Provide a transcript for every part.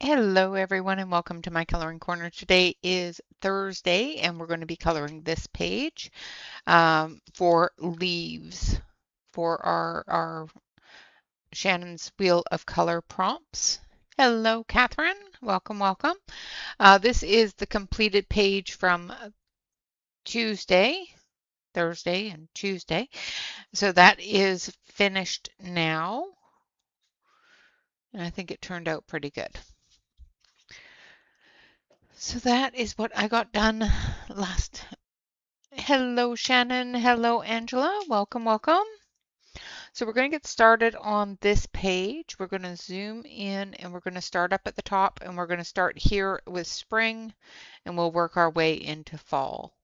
Hello everyone and welcome to my coloring corner. Today is Thursday and we're going to be coloring this page for leaves for our Shannon's Wheel of Color prompts. Hello Catherine, welcome. This is the completed page from Tuesday, Thursday and Tuesday. So that is finished now and I think it turned out pretty good. So that is what I got done last. Hello, Shannon. Hello, Angela. Welcome. So we're going to get started on this page. We're going to zoom in and we're going to start up at the top and we're going to start here with spring and we'll work our way into fall.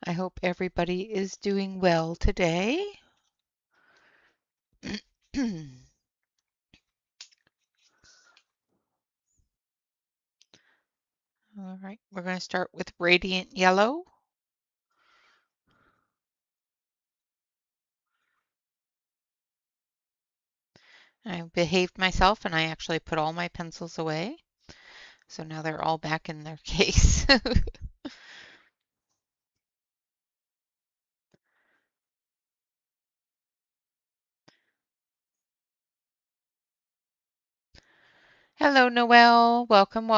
I hope everybody is doing well today. All right, we're going to start with radiant yellow. I behaved myself and I actually put all my pencils away. So now they're all back in their case. Hello, Noelle. Welcome.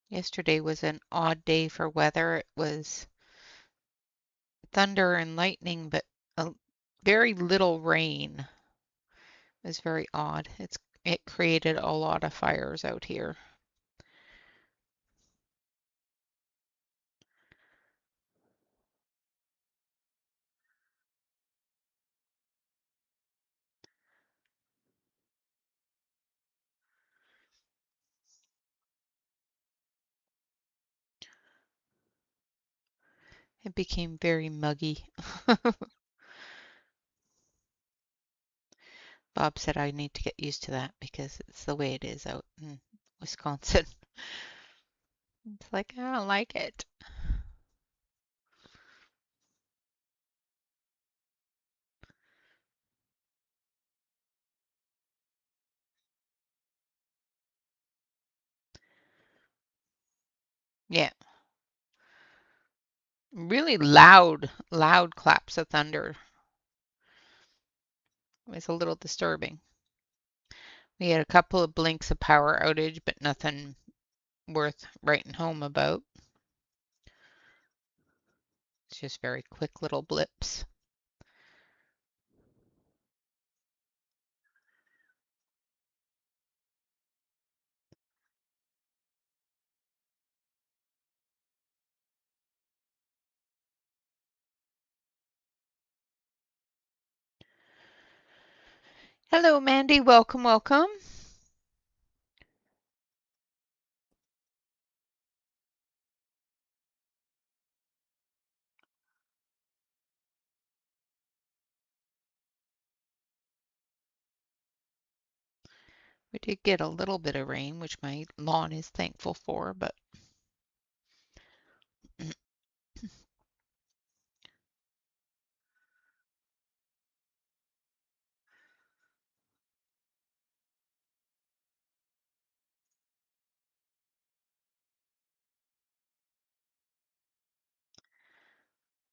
Yesterday was an odd day for weather. It was thunder and lightning, but a very little rain. It was very odd. It created a lot of fires out here. It became very muggy. Bob said I need to get used to that because it's the way it is out in Wisconsin. It's like, I don't like it. Yeah, really loud claps of thunder. It was a little disturbing. We had a couple of blinks of power outage, but nothing worth writing home about. It's just very quick little blips. Hello, Mandy. Welcome. We did get a little bit of rain, which my lawn is thankful for, but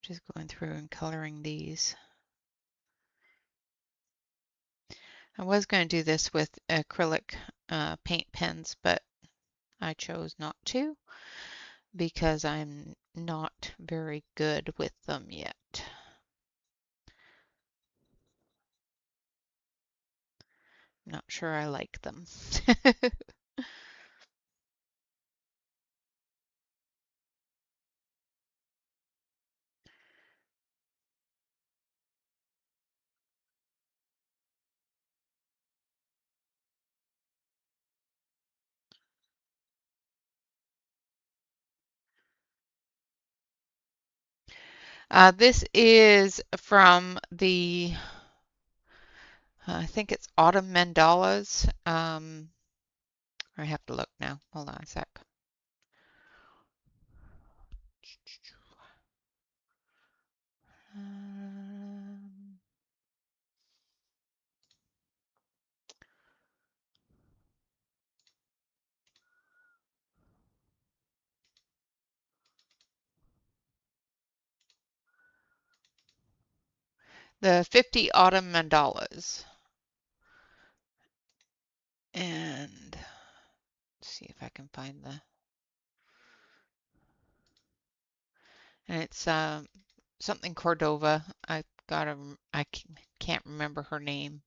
just going through and coloring these. I was going to do this with acrylic paint pens, but I chose not to because I'm not very good with them yet. Not sure I like them. This is from the, I think it's Autumn Mandalas. I have to look now. Hold on a sec. Um, the 50 autumn mandalas. And let's see if I can find the, and it's something Cordova. I can't remember her name.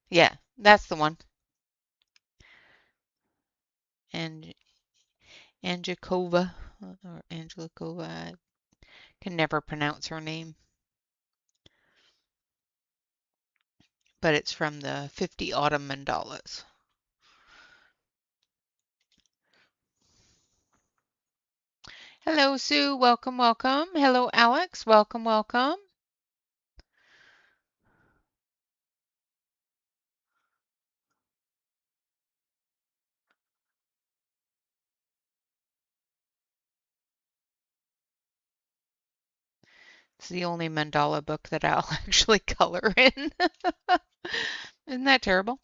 Yeah, that's the one. And Angelikova or Angelikova. I can never pronounce her name, but it's from the 50 autumn mandalas. Hello, Sue. Welcome, welcome. Hello, Alex. Welcome, welcome. It's the only mandala book that I'll actually color in. Isn't that terrible?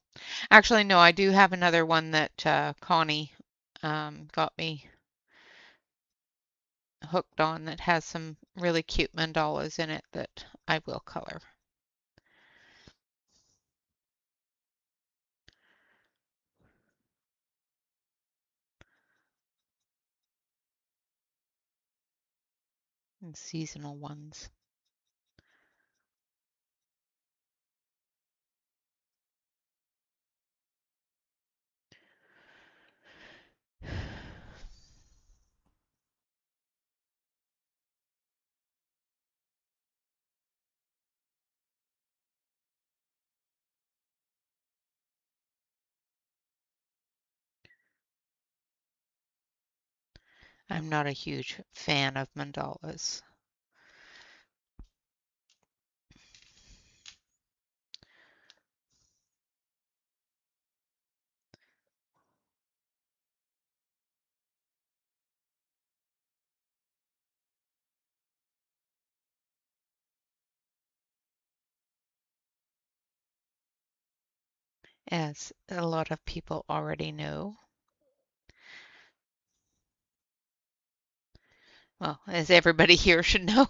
Actually, no, I do have another one that Connie got me hooked on that has some really cute mandalas in it that I will color. And seasonal ones. I'm not a huge fan of mandalas. As a lot of people already know. Well, as everybody here should know.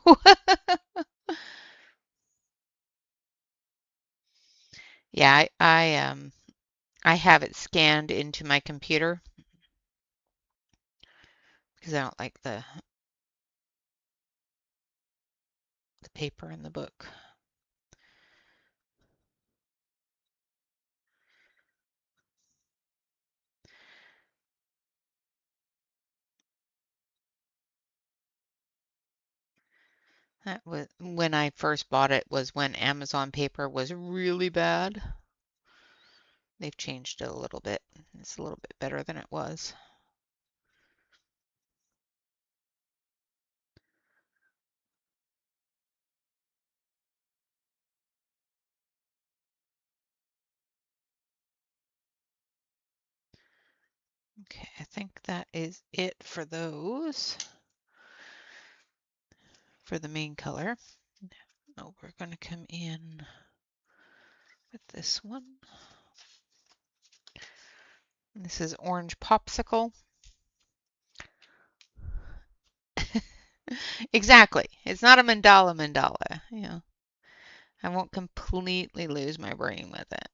Yeah, I have it scanned into my computer because I don't like the paper in the book. That was when I first bought it was when Amazon paper was really bad. They've changed it a little bit. It's a little bit better than it was. Okay, I think that is it for those, for the main color. Now we're going to come in with this one. This is Orange Popsicle. Exactly. It's not a mandala. You know, I won't completely lose my brain with it.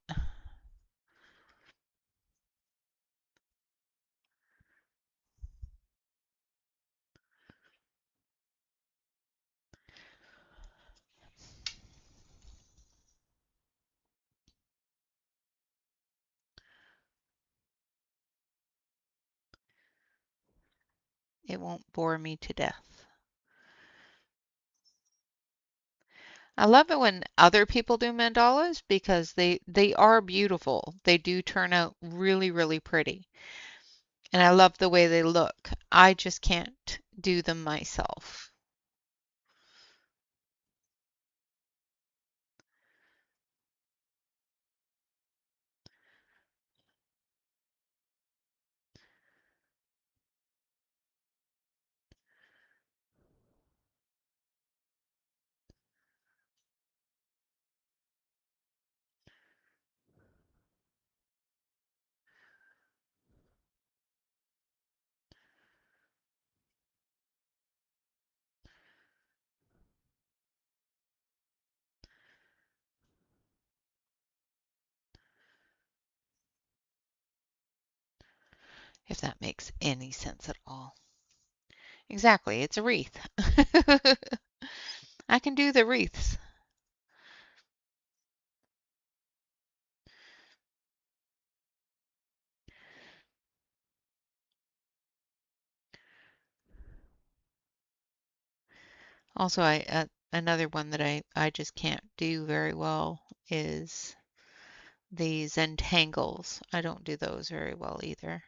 It won't bore me to death. I love it when other people do mandalas because they are beautiful. They do turn out really, really pretty. And I love the way they look. I just can't do them myself. if that makes any sense at all. Exactly, it's a wreath. I can do the wreaths. Also, another one that I just can't do very well is these entangles. I don't do those very well either.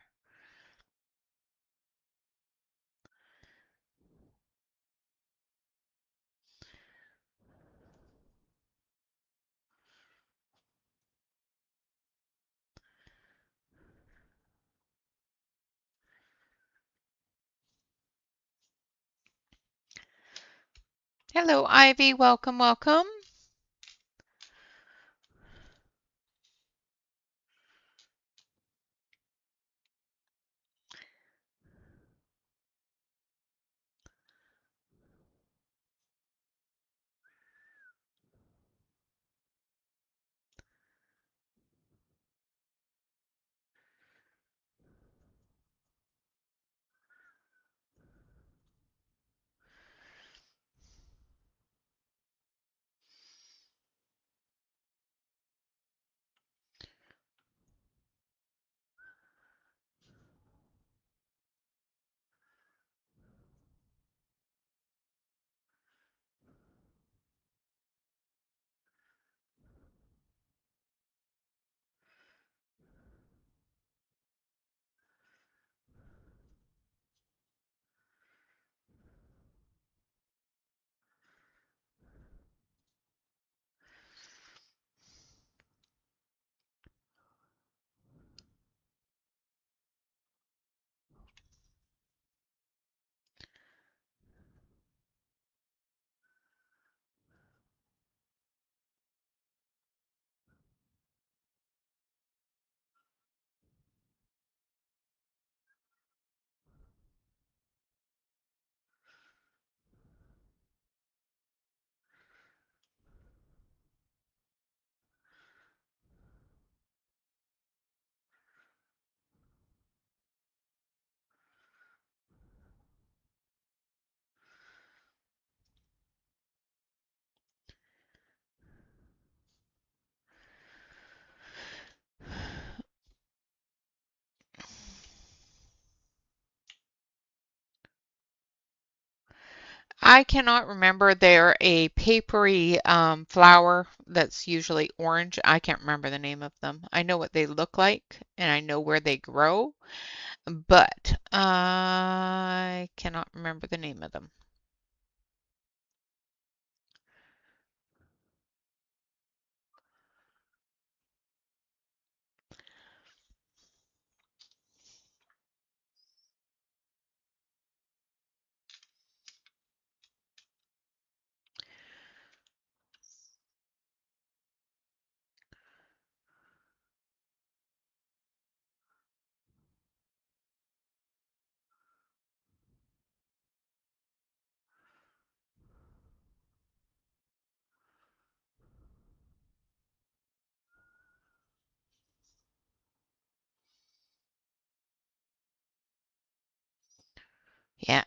Hello, Ivy. Welcome, welcome. I cannot remember. They're a papery flower that's usually orange. I can't remember the name of them. I know what they look like and I know where they grow, but I cannot remember the name of them. Yeah.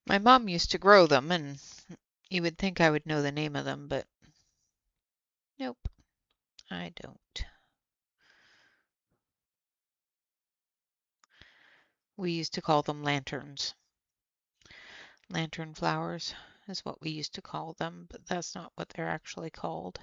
My mom used to grow them, and you would think I would know the name of them, but nope, I don't. We used to call them lanterns. Lantern flowers is what we used to call them, but that's not what they're actually called.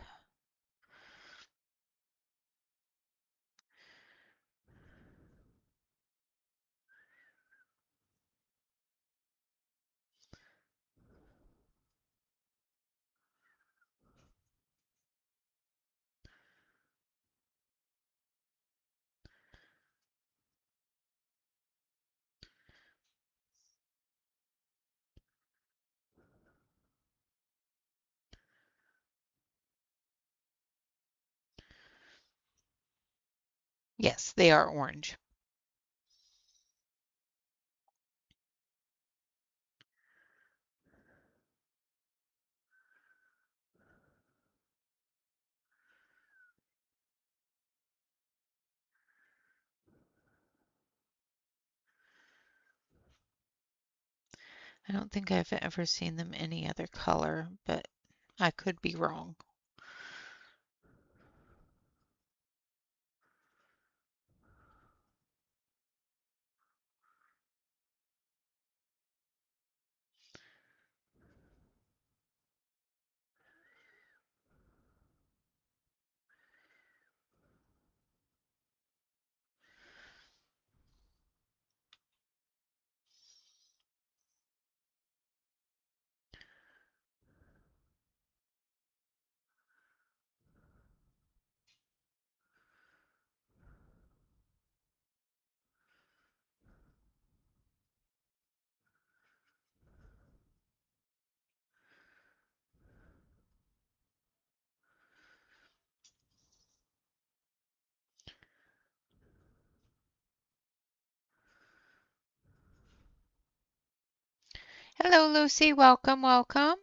Yes, they are orange. I don't think I've ever seen them any other color, but I could be wrong. Hello, Lucy. Welcome, welcome.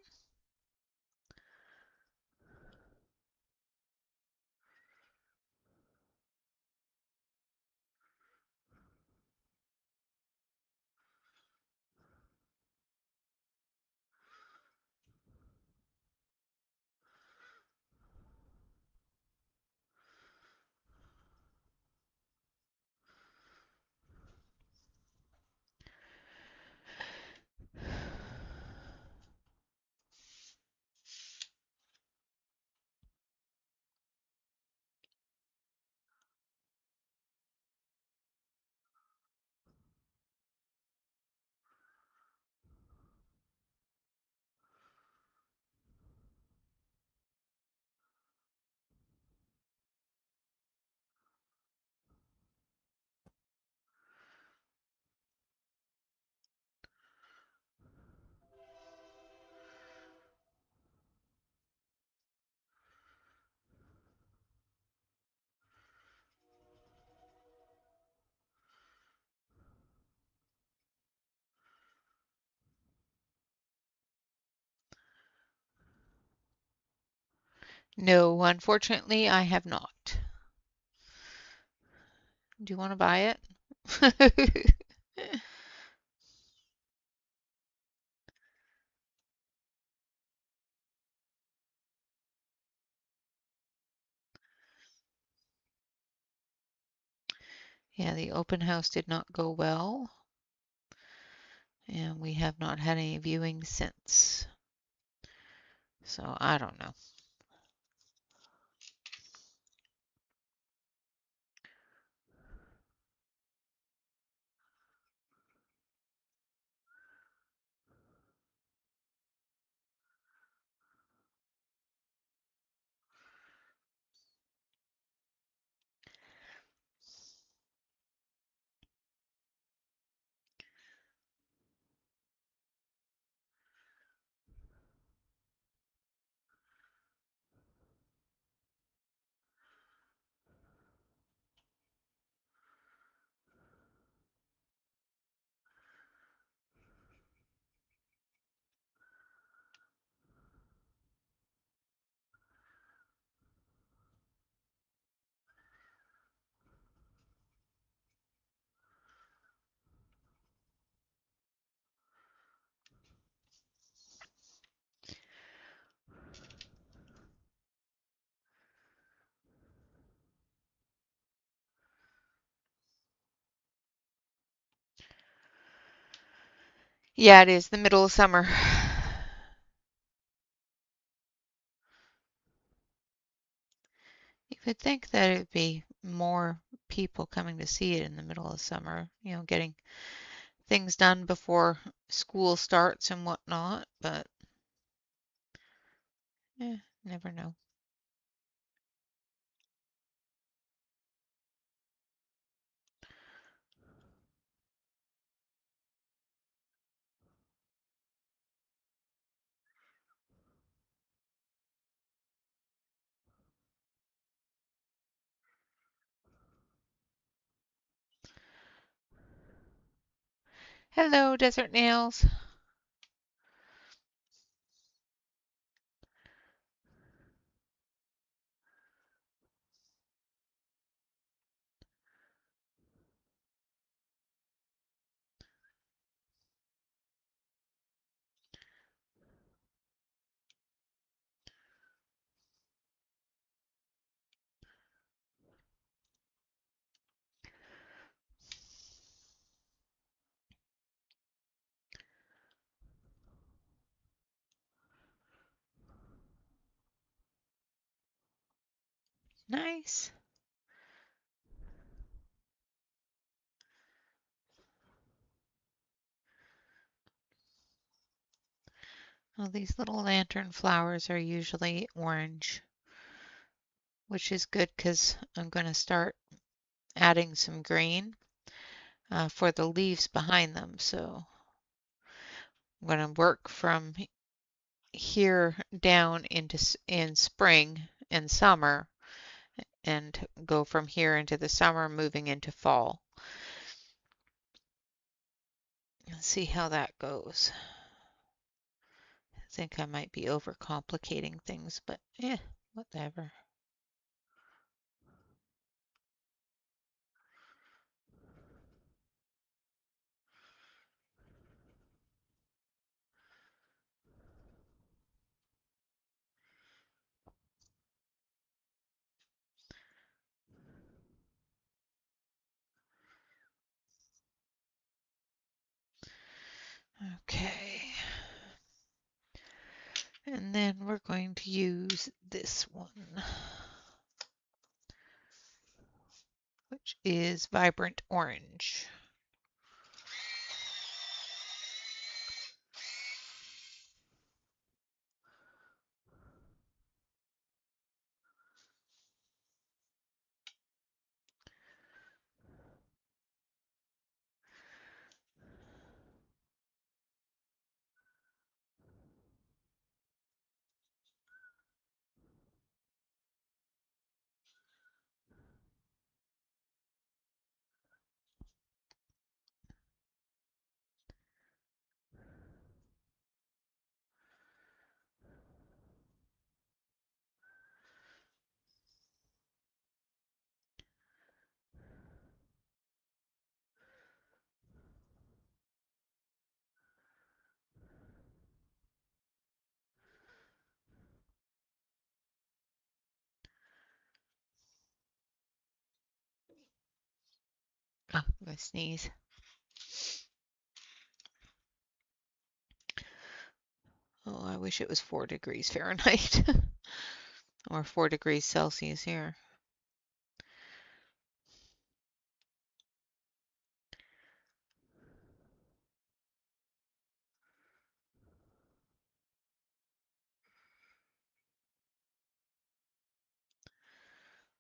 No, unfortunately, I have not. Do you want to buy it? Yeah, the open house did not go well, and we have not had any viewings since. So I don't know. Yeah, it is the middle of summer. You would think that it'd be more people coming to see it in the middle of summer, getting things done before school starts and whatnot, but never know. Hello, Desert Nails. Nice. Well, these little lantern flowers are usually orange, which is good because I'm going to start adding some green for the leaves behind them. So I'm going to work from here down in spring and summer and go from here into the summer, moving into fall. Let's see how that goes. I think I might be overcomplicating things, but whatever. Okay. And then we're going to use this one, which is vibrant orange. Oh, I'm going to sneeze. Oh, I wish it was 4 degrees Fahrenheit or 4 degrees Celsius here.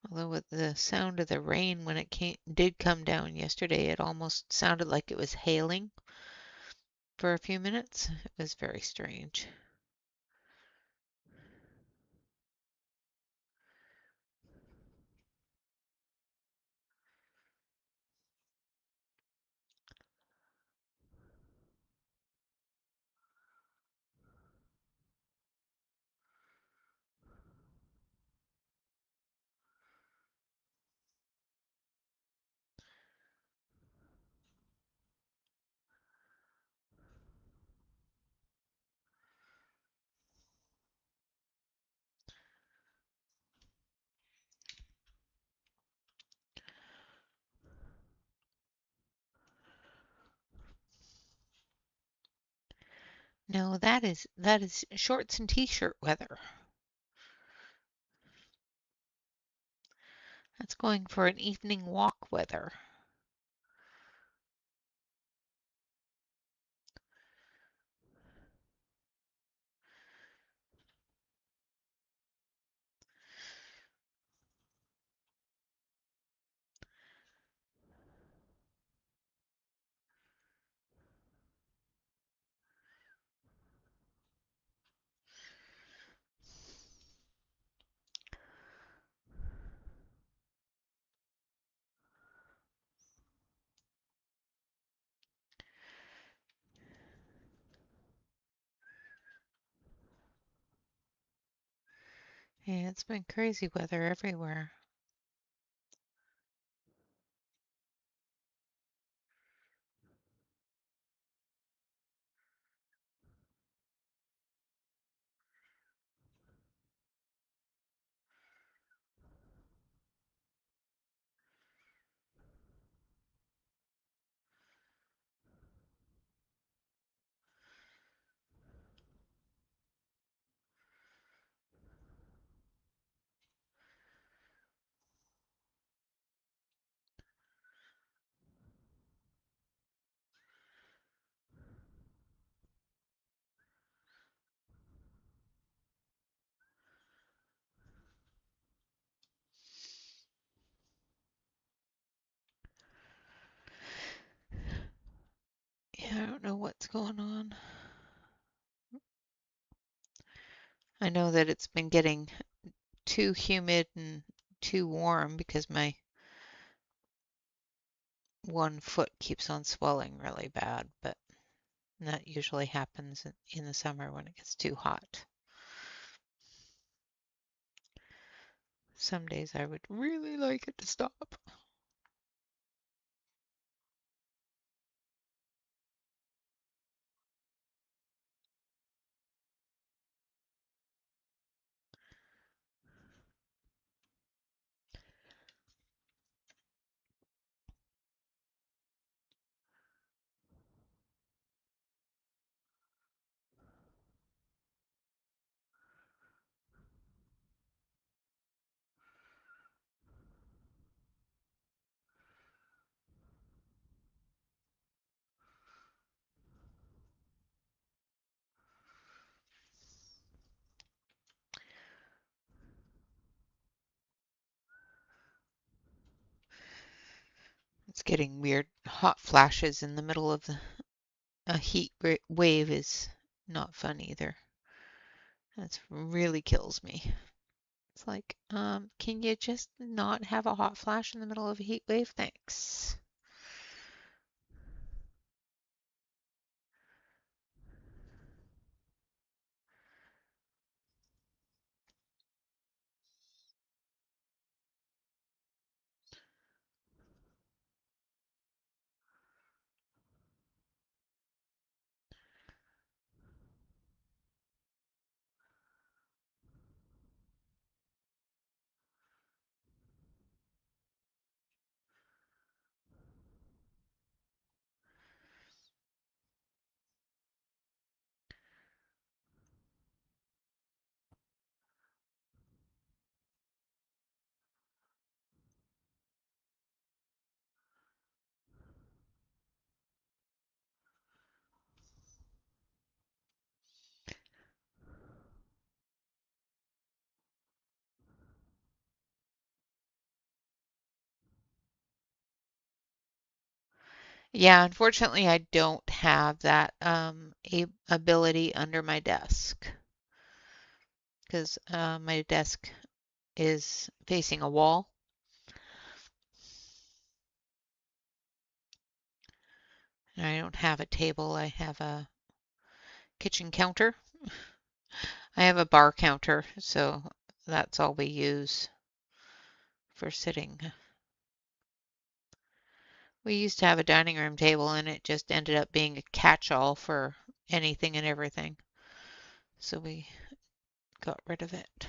Although with the sound of the rain when it did come down yesterday, it almost sounded like it was hailing for a few minutes. It was very strange. No, that is shorts and t-shirt weather. That's going for an evening walk weather. Yeah, it's been crazy weather everywhere. Yeah, I don't know what's going on. I know that it's been getting too humid and too warm because my one foot keeps on swelling really bad, but that usually happens in the summer when it gets too hot. Some days I would really like it to stop. It's getting weird. Hot flashes in the middle of a heat wave is not fun either. That really kills me. It's like, can you just not have a hot flash in the middle of a heat wave? Thanks. Yeah, unfortunately, I don't have that ability under my desk because my desk is facing a wall. And I don't have a table. I have a kitchen counter. I have a bar counter, so that's all we use for sitting. We used to have a dining room table and it just ended up being a catch-all for anything and everything. So we got rid of it.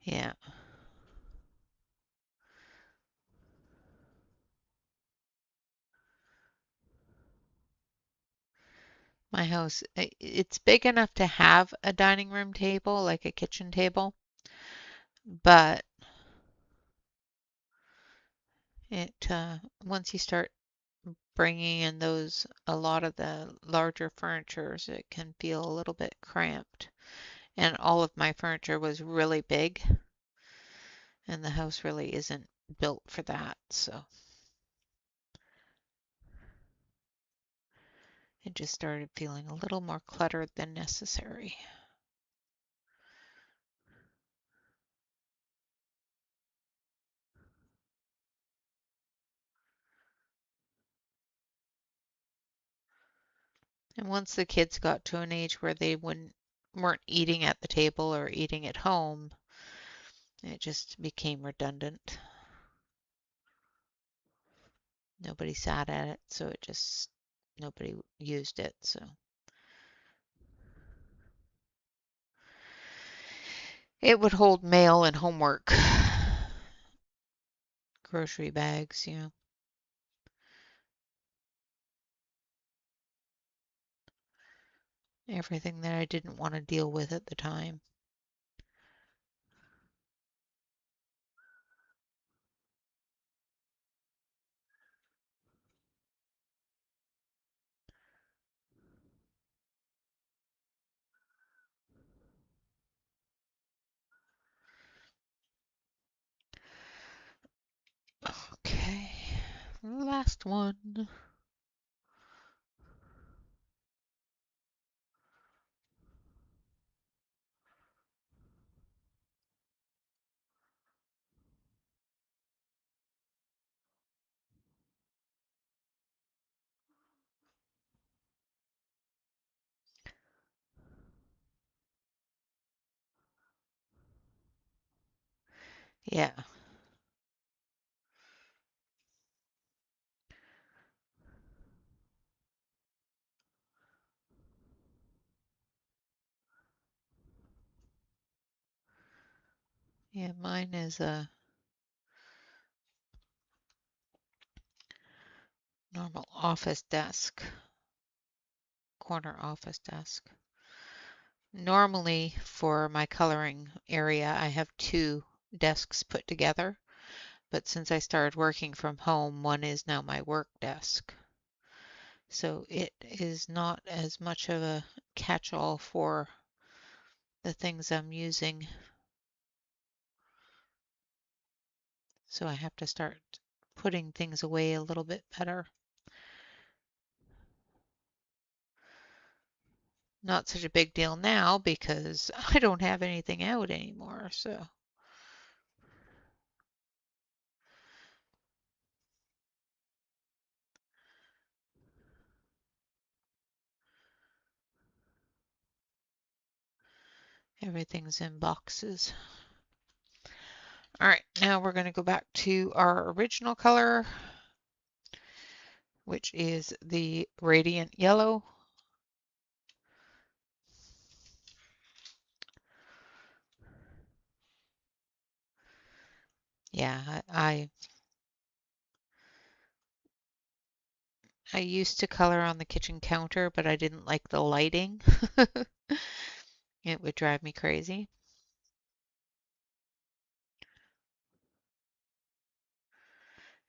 Yeah, my house, it's big enough to have a dining room table, like a kitchen table, but it once you start bringing in a lot of the larger furnitures, it can feel a little bit cramped. And all of my furniture was really big, and the house really isn't built for that, so it just started feeling a little more cluttered than necessary. And once the kids got to an age where they weren't eating at the table or eating at home, it just became redundant. Nobody sat at it, so nobody used it, so it would hold mail and homework, grocery bags, everything that I didn't want to deal with at the time. Okay, last one. Yeah, yeah, mine is a normal office desk, corner office desk. Normally, for my coloring area, I have two desks put together, but since I started working from home, one is now my work desk. So it is not as much of a catch-all for the things I'm using. So I have to start putting things away a little bit better. Not such a big deal now because I don't have anything out anymore, so everything's in boxes. All right, now we're going to go back to our original color, which is the radiant yellow. Yeah, I used to color on the kitchen counter, but I didn't like the lighting. It would drive me crazy.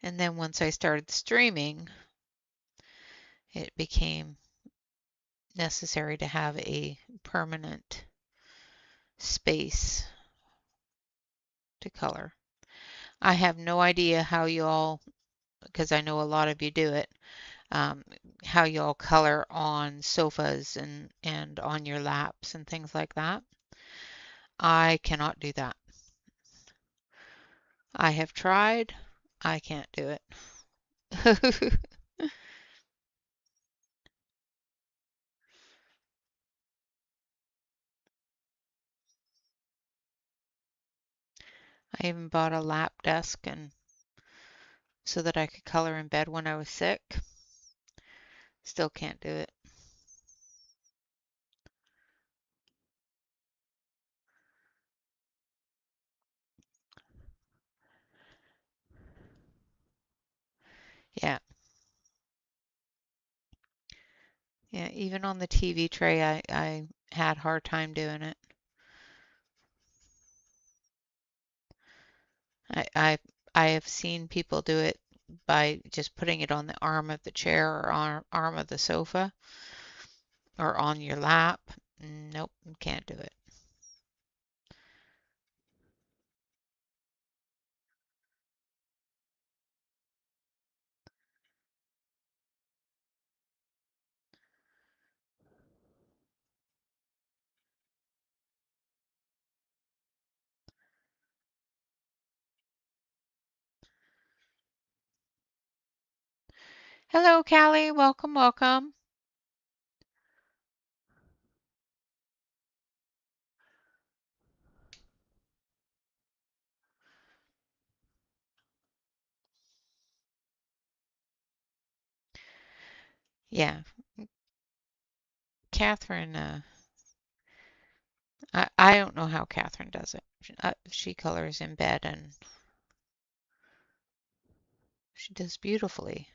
And then once I started streaming, it became necessary to have a permanent space to color. I have no idea how you all, because I know a lot of you do it, um, how you all color on sofas and on your laps and things like that. I cannot do that. I have tried. I can't do it. I even bought a lap desk and so that I could color in bed when I was sick. Still can't do it. Yeah. Yeah, even on the TV tray, I had a hard time doing it. I I I have seen people do it by just putting it on the arm of the chair or arm of the sofa or on your lap. Nope, can't do it. Hello, Callie. Welcome, welcome. Yeah, Catherine, I don't know how Catherine does it. She colors in bed and she does beautifully.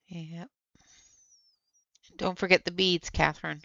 Yeah. Don't forget the beads, Catherine.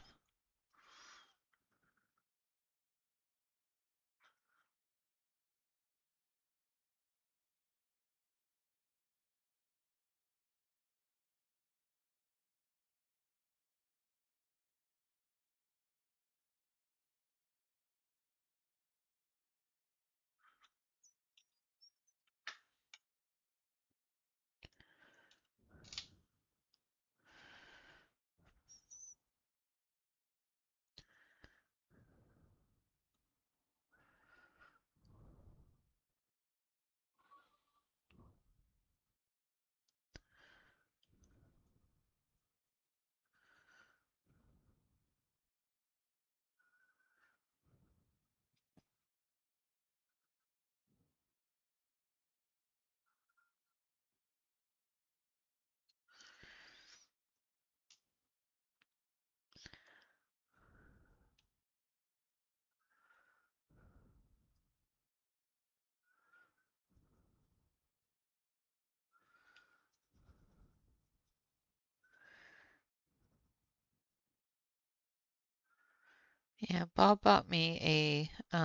Yeah, Bob bought me a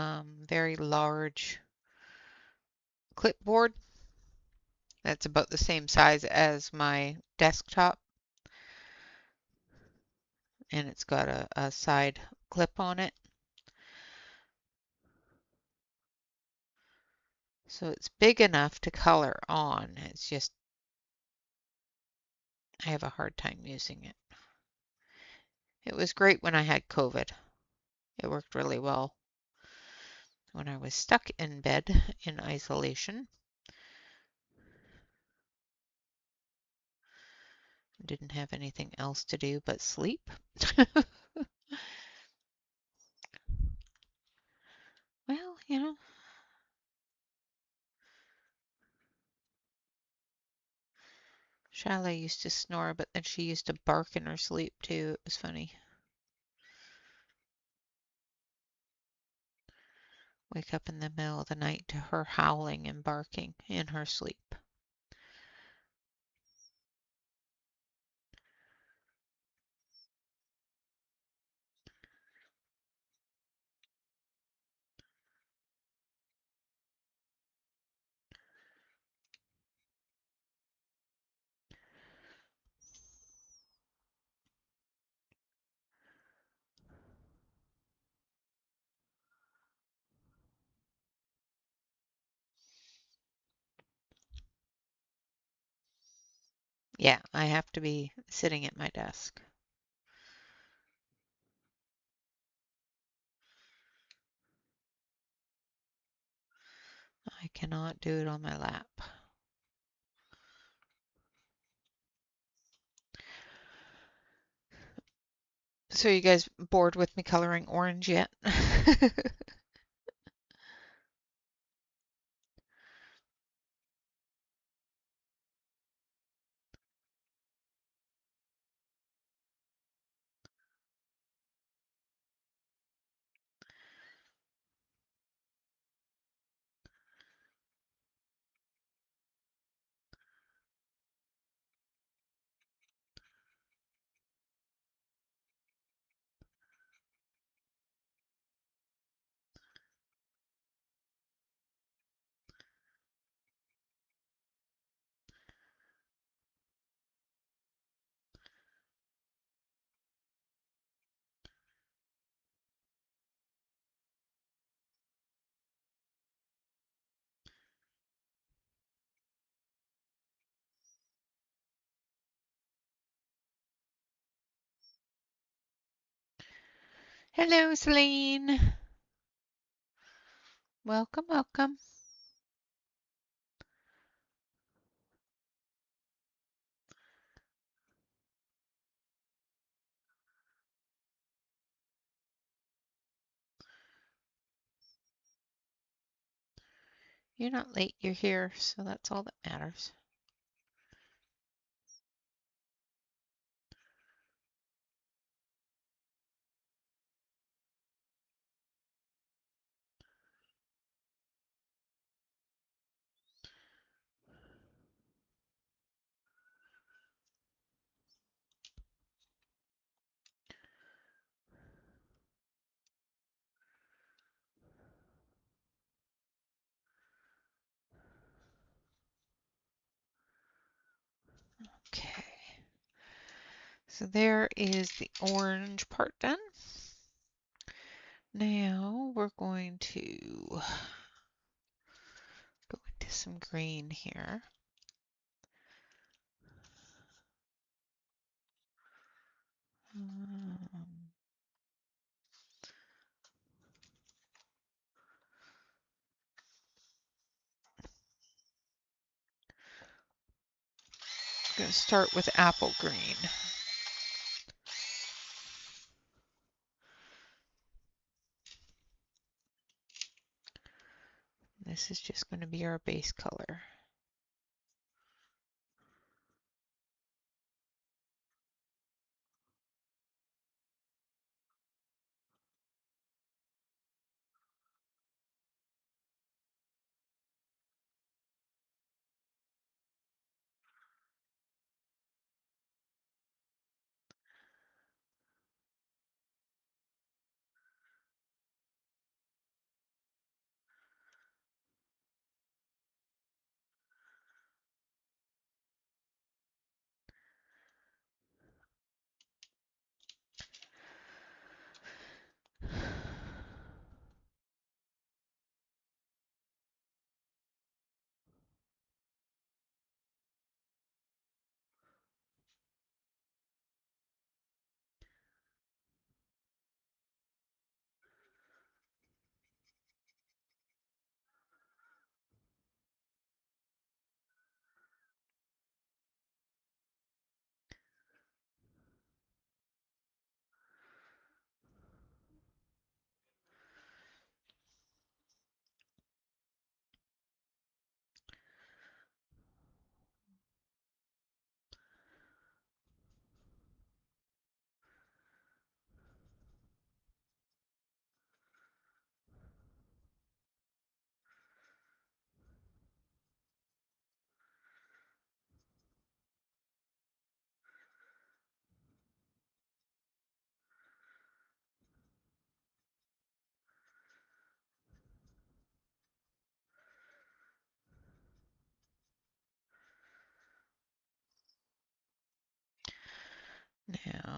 very large clipboard that's about the same size as my desktop, and it's got a side clip on it. So it's big enough to color on. It's just I have a hard time using it. It was great when I had COVID. It worked really well when I was stuck in bed in isolation. Didn't have anything else to do but sleep. Well, you know, Shyla used to snore, but then she used to bark in her sleep too. It was funny. Wake up in the middle of the night to her howling and barking in her sleep. Yeah, I have to be sitting at my desk. I cannot do it on my lap. So you guys bored with me coloring orange yet? Hello, Celine. Welcome, welcome. You're not late, you're here, so that's all that matters. Okay. So there is the orange part done. Now we're going to go into some green here. Um, I'm going to start with apple green. This is just going to be our base color.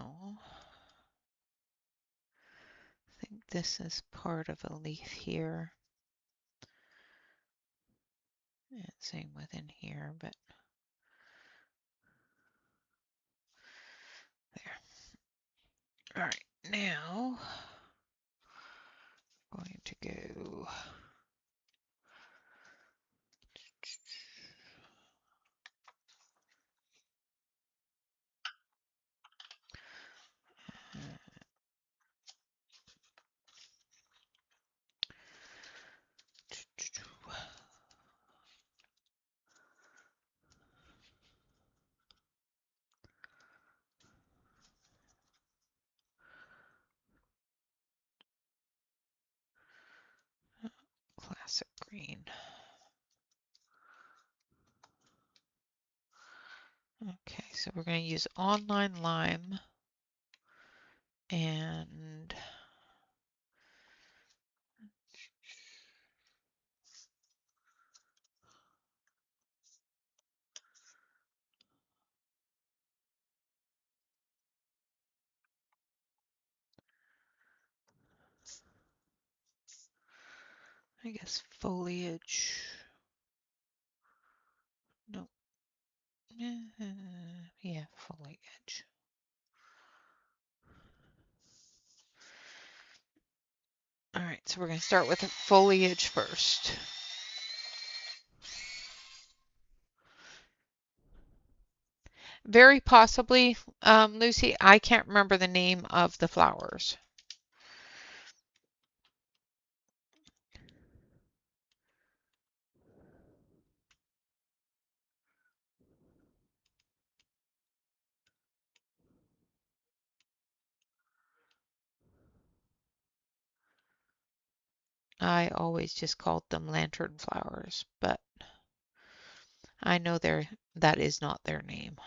now, I think this is part of a leaf here. And same within here, but there. All right, now I'm going to go classic green. Okay, so we're going to use online lime and I guess foliage. No. Yeah, foliage. All right, so we're going to start with the foliage first. Very possibly, Lucy, I can't remember the name of the flowers. I always just called them lantern flowers, but I know that is not their name.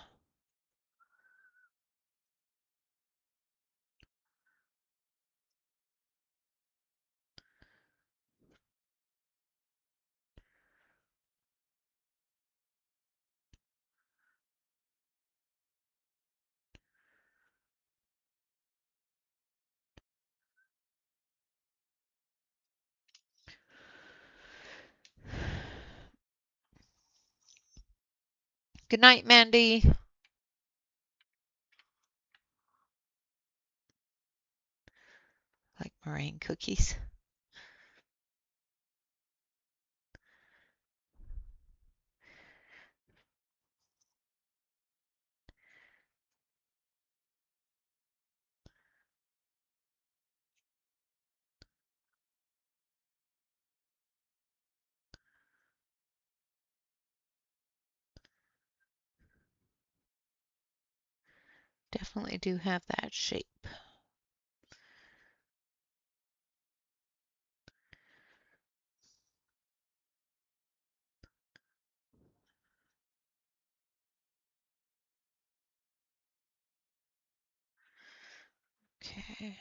Good night, Mandy. Like meringue cookies. Definitely do have that shape. Okay.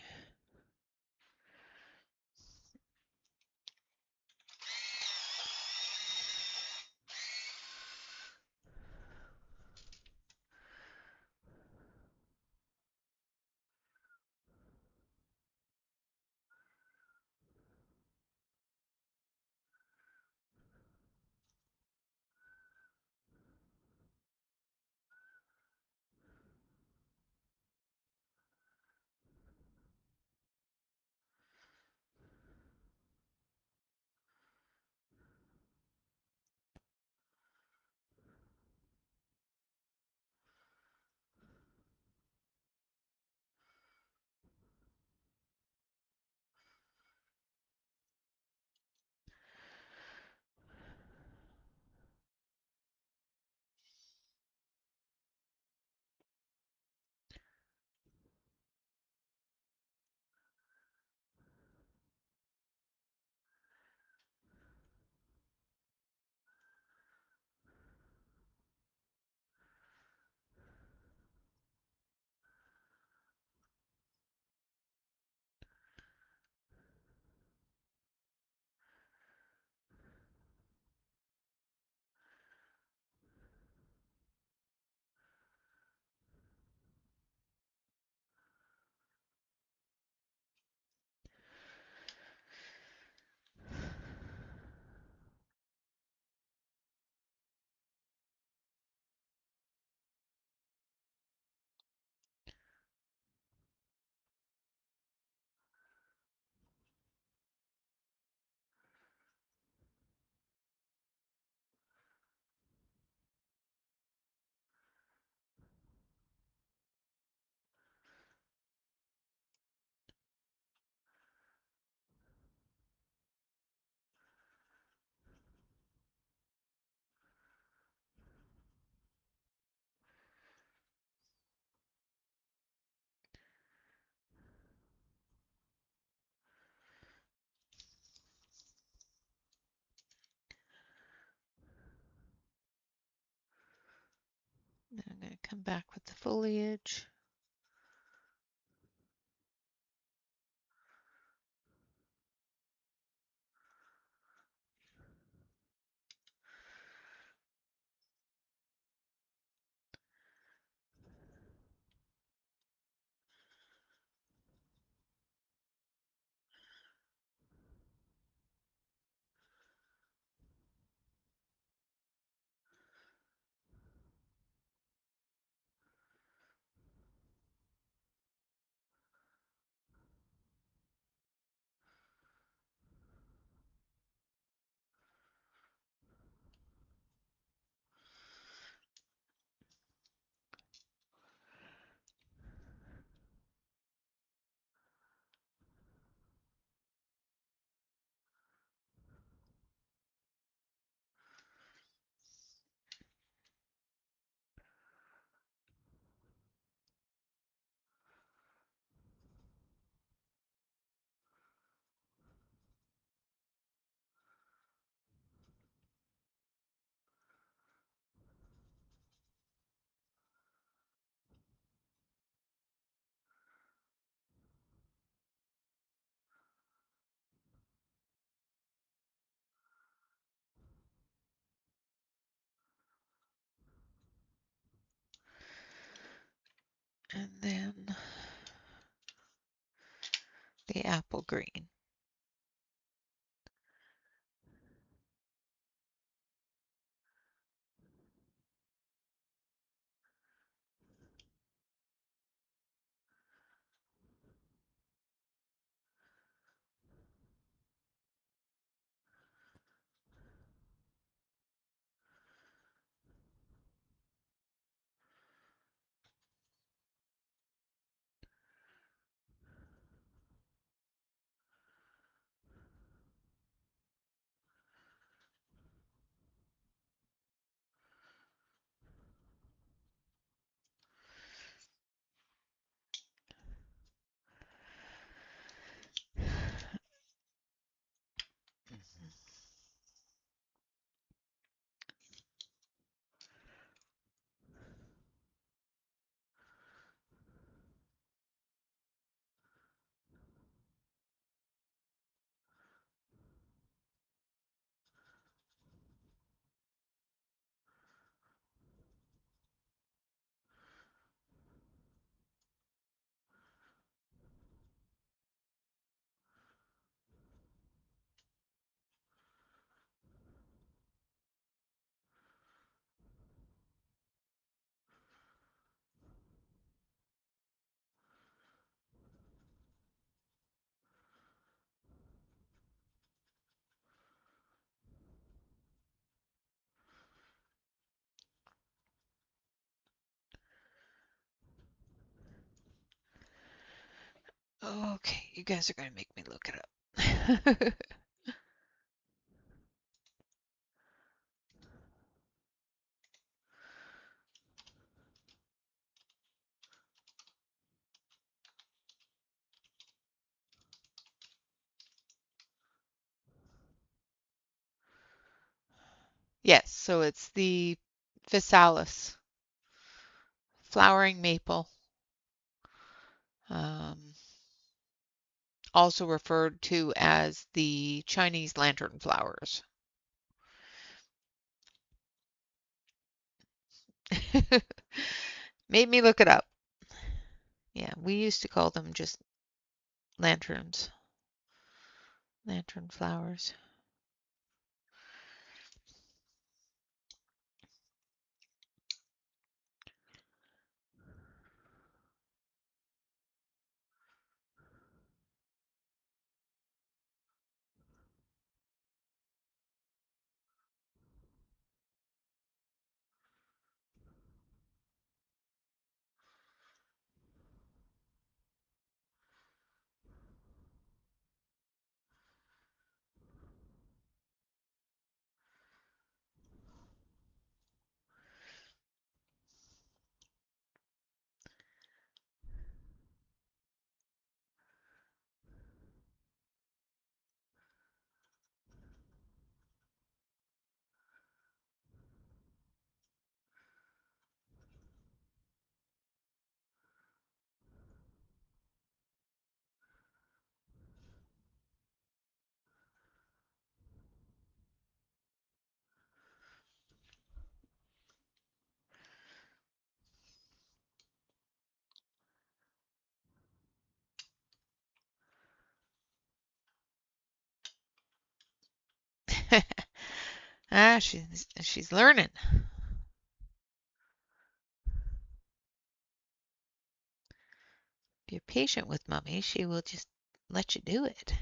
back with the foliage. And then the apple green. Okay, you guys are going to make me look it up. Yes, so it's the physalis, flowering maple, um, also referred to as the Chinese lantern flowers. Made me look it up. Yeah, we used to call them just lanterns, lantern flowers. Ah, she's learning. If you're patient with Mummy, she will just let you do it.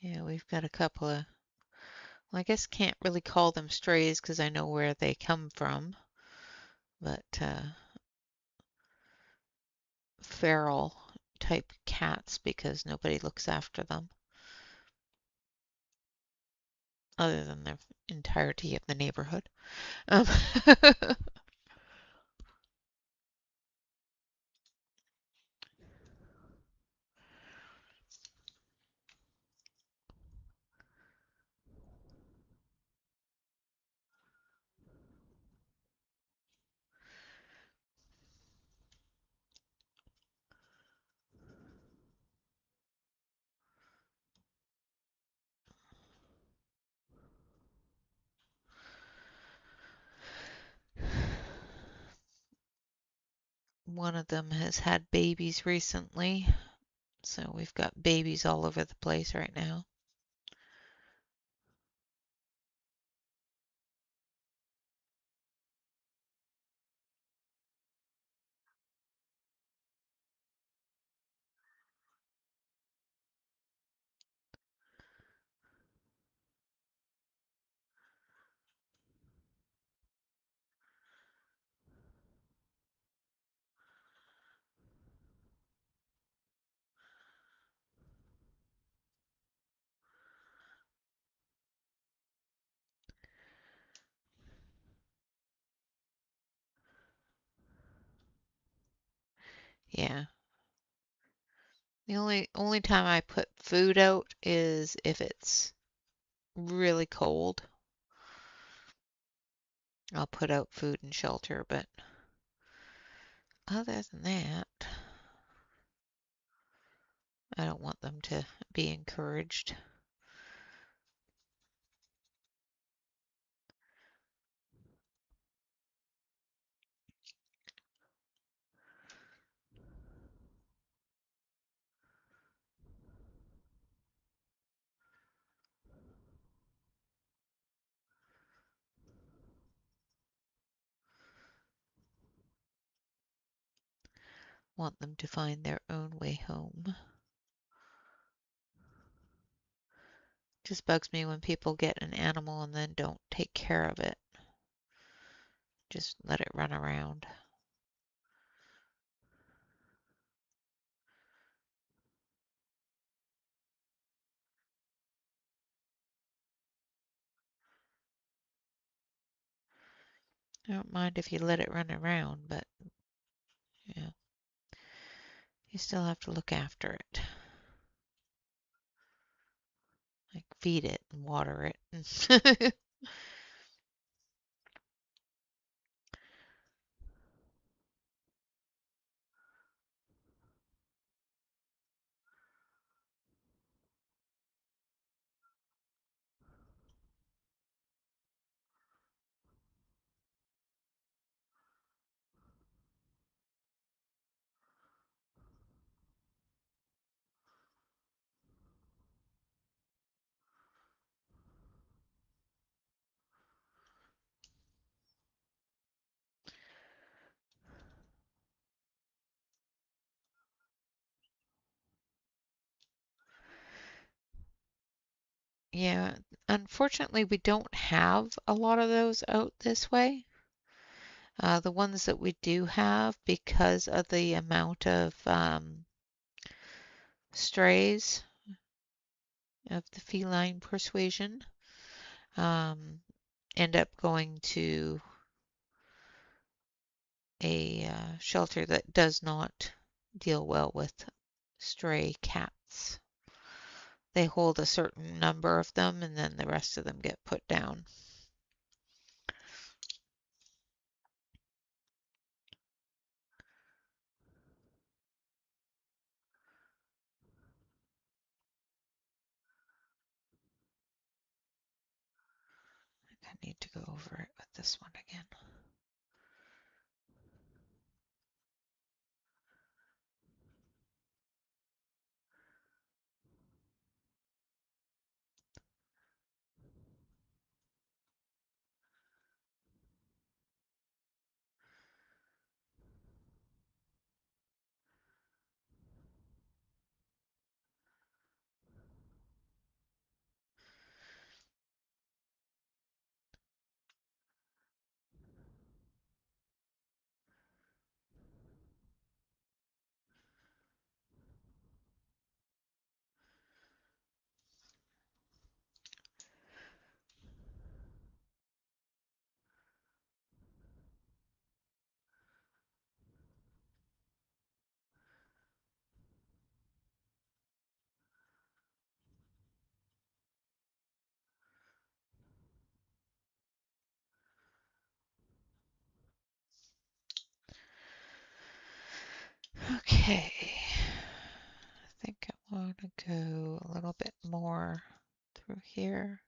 Yeah, we've got a couple of, well, I guess can't really call them strays because I know where they come from, but feral type cats because nobody looks after them other than the entirety of the neighborhood. Um, one of them has had babies recently, so we've got babies all over the place right now. Yeah. The only time I put food out is if it's really cold. I'll put out food and shelter, but other than that, I don't want them to be encouraged. Want them to find their own way home. Just bugs me when people get an animal and then don't take care of it. Just let it run around. I don't mind if you let it run around, but yeah, you still have to look after it. Like feed it and water it. Yeah, unfortunately, we don't have a lot of those out this way. The ones that we do have, because of the amount of strays of the feline persuasion, um, end up going to shelter that does not deal well with stray cats. They hold a certain number of them and then the rest of them get put down. I need to go over it with this one again. Okay, I think I want to go a little bit more through here.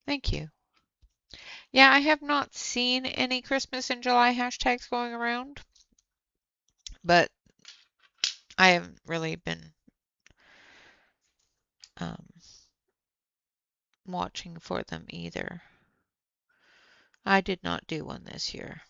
Thank you. Yeah, I have not seen any Christmas in July hashtags going around, but I haven't really been um, watching for them either. I did not do one this year.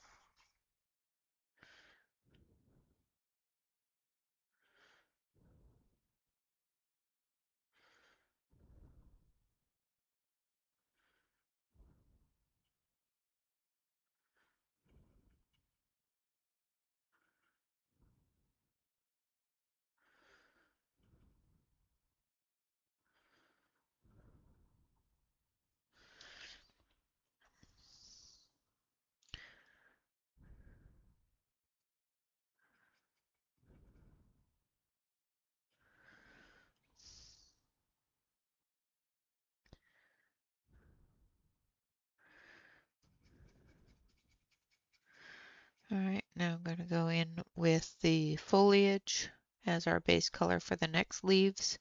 All right, now I'm going to go in with the foliage as our base color for the next leaves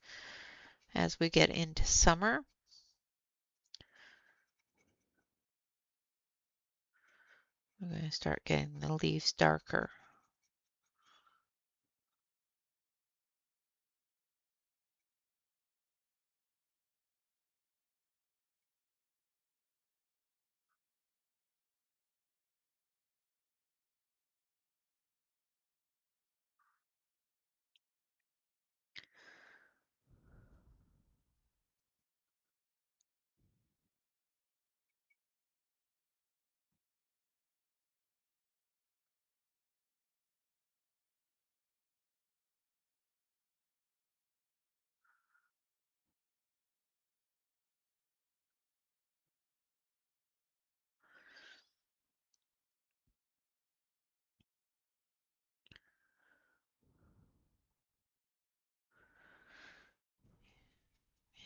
as we get into summer. I'm going to start getting the leaves darker.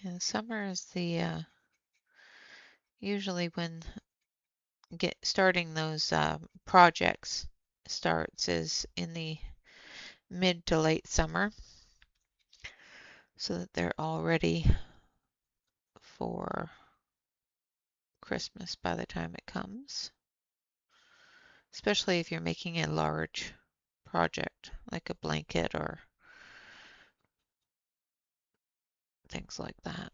And summer is the Usually when starting those projects starts is in the mid to late summer so that they're all ready for Christmas by the time it comes. Especially if you're making a large project like a blanket or things like that.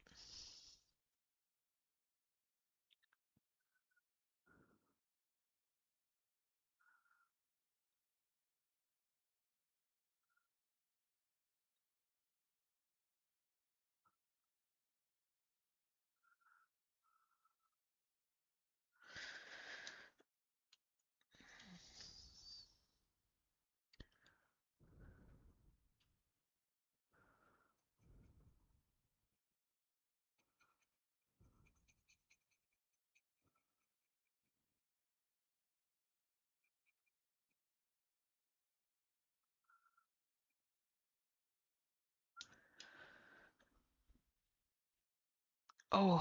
Oh,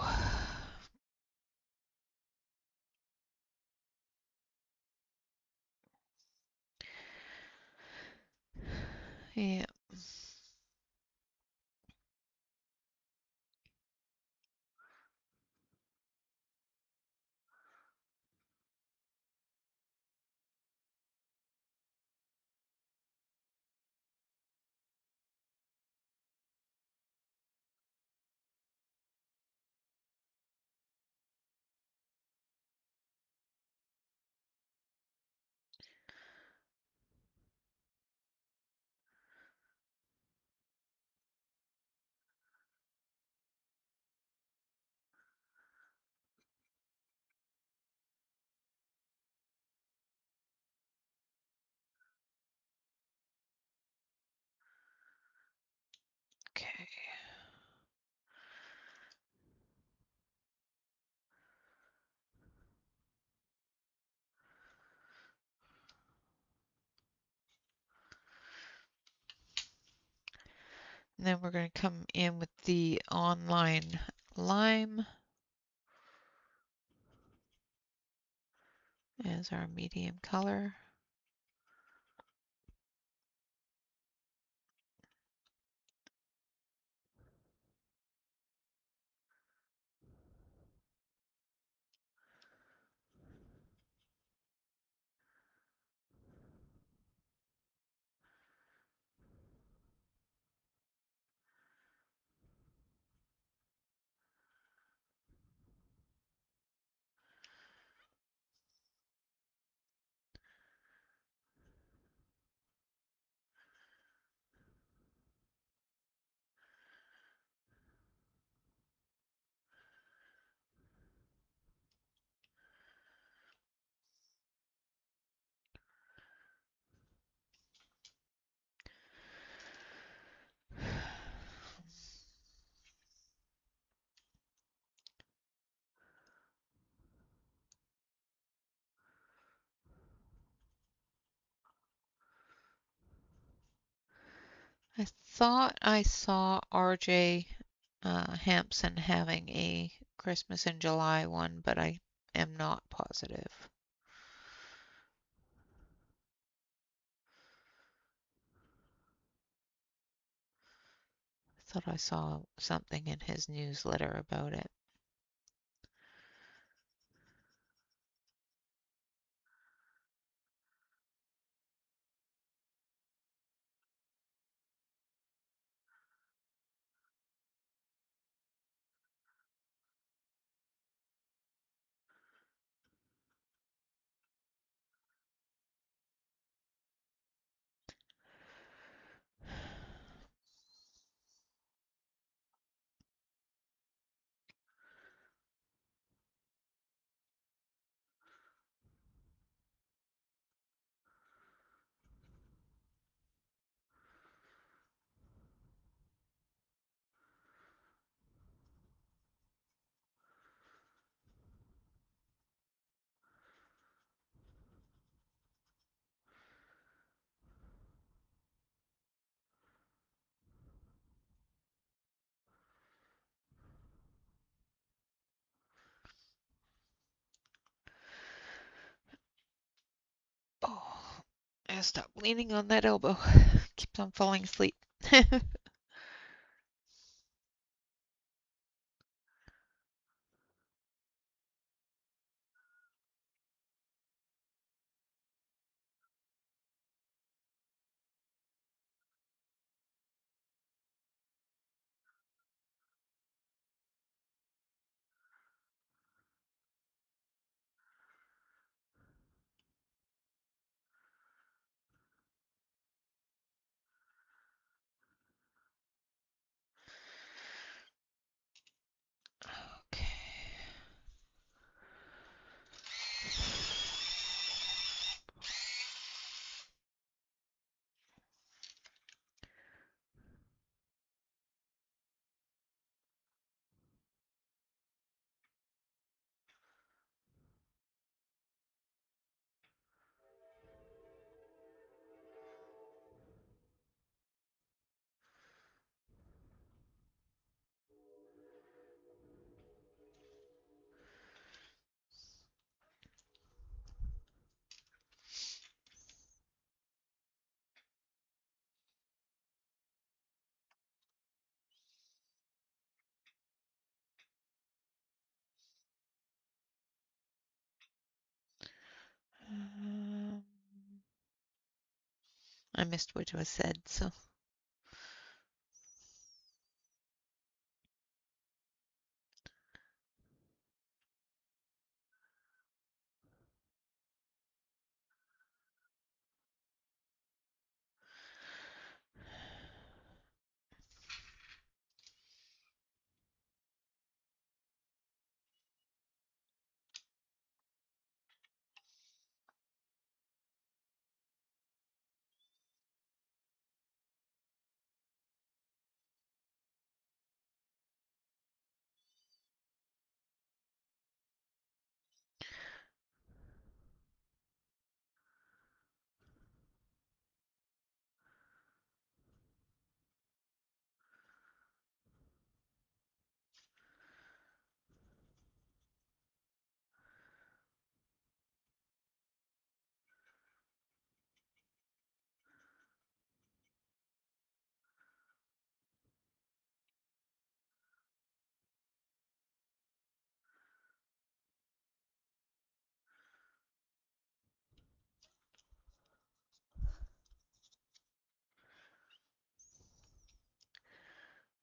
yeah. Okay. And then we're going to come in with the online lime as our medium color. I thought I saw RJ Hampson having a Christmas in July one, but I am not positive. I thought I saw something in his newsletter about it. stop leaning on that elbow. Keeps on falling asleep. Okay. Um, I missed what was said, so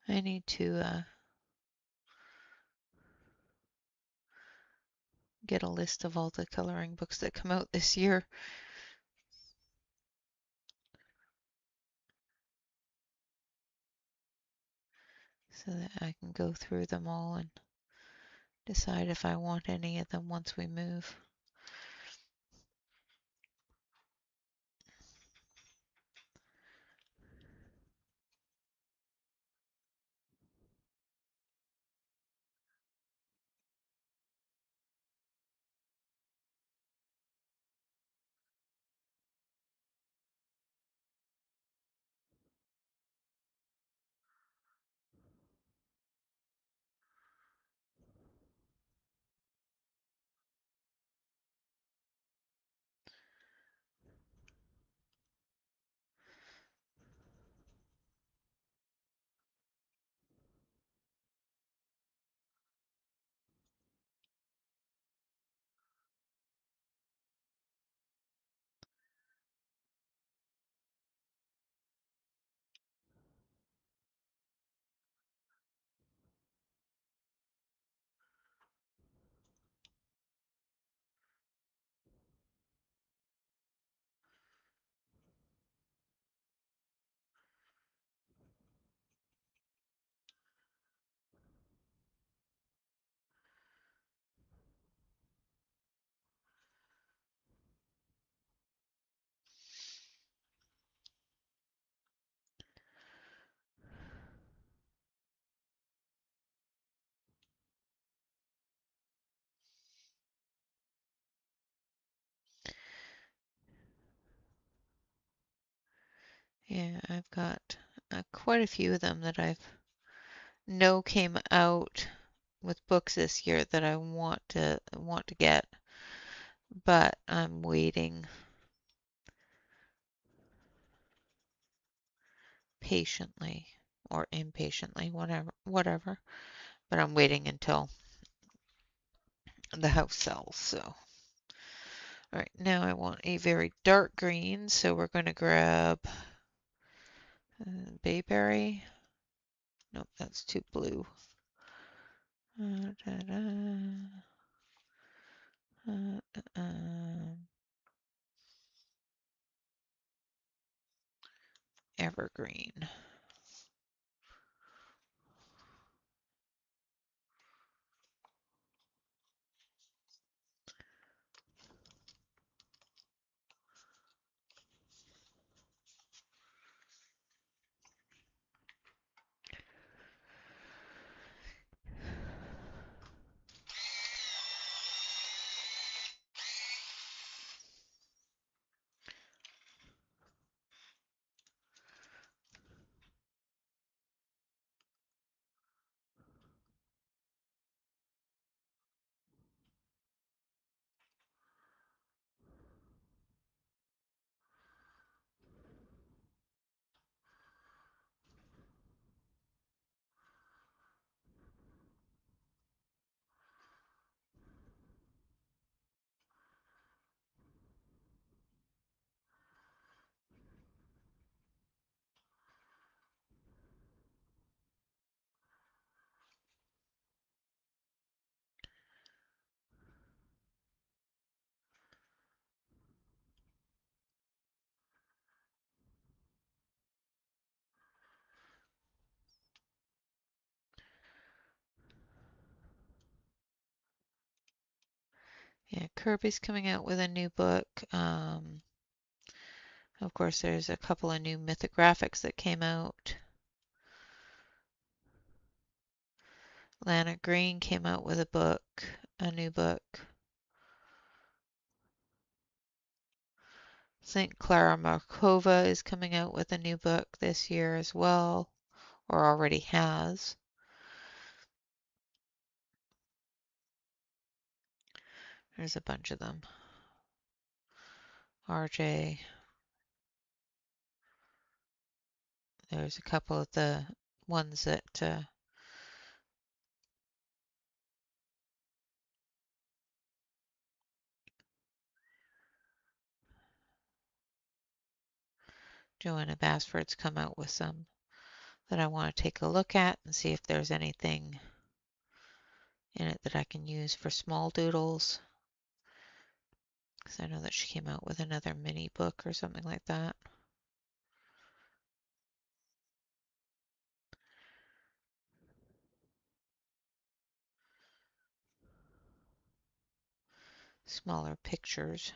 I need to get a list of all the coloring books that come out this year so that I can go through them all and decide if I want any of them once we move. Yeah, I've got quite a few of them that I've know came out with books this year that I want to get, but I'm waiting patiently or impatiently, whatever. But I'm waiting until the house sells. So, all right, now I want a very dark green. So we're going to grab bayberry. Nope, that's too blue. Da, da, evergreen. Yeah, Kirby's coming out with a new book. Of course, there's a couple of new mythographics that came out. Lana Green came out with a new book. St. Clara Markova is coming out with a new book this year as well, or already has. There's a bunch of them. RJ. There's a couple of the ones that Joanna Basford's come out with some that I want to take a look at and see if there's anything in it that I can use for small doodles. Because I know that she came out with another mini book or something like that. Smaller pictures.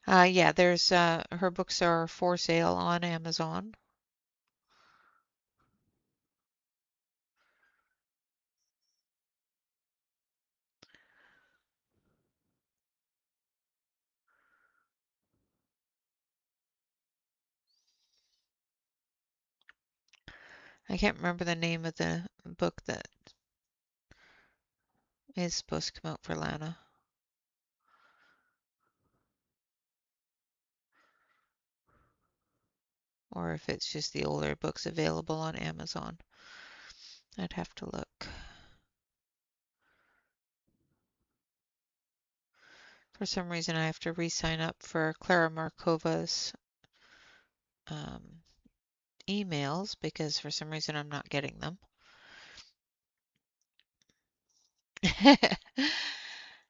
Yeah, there's her books are for sale on Amazon. I can't remember the name of the book that is supposed to come out for Lana. Or if it's just the older books available on Amazon. I'd have to look. For some reason, I have to re-sign up for Clara Markova's emails because for some reason I'm not getting them.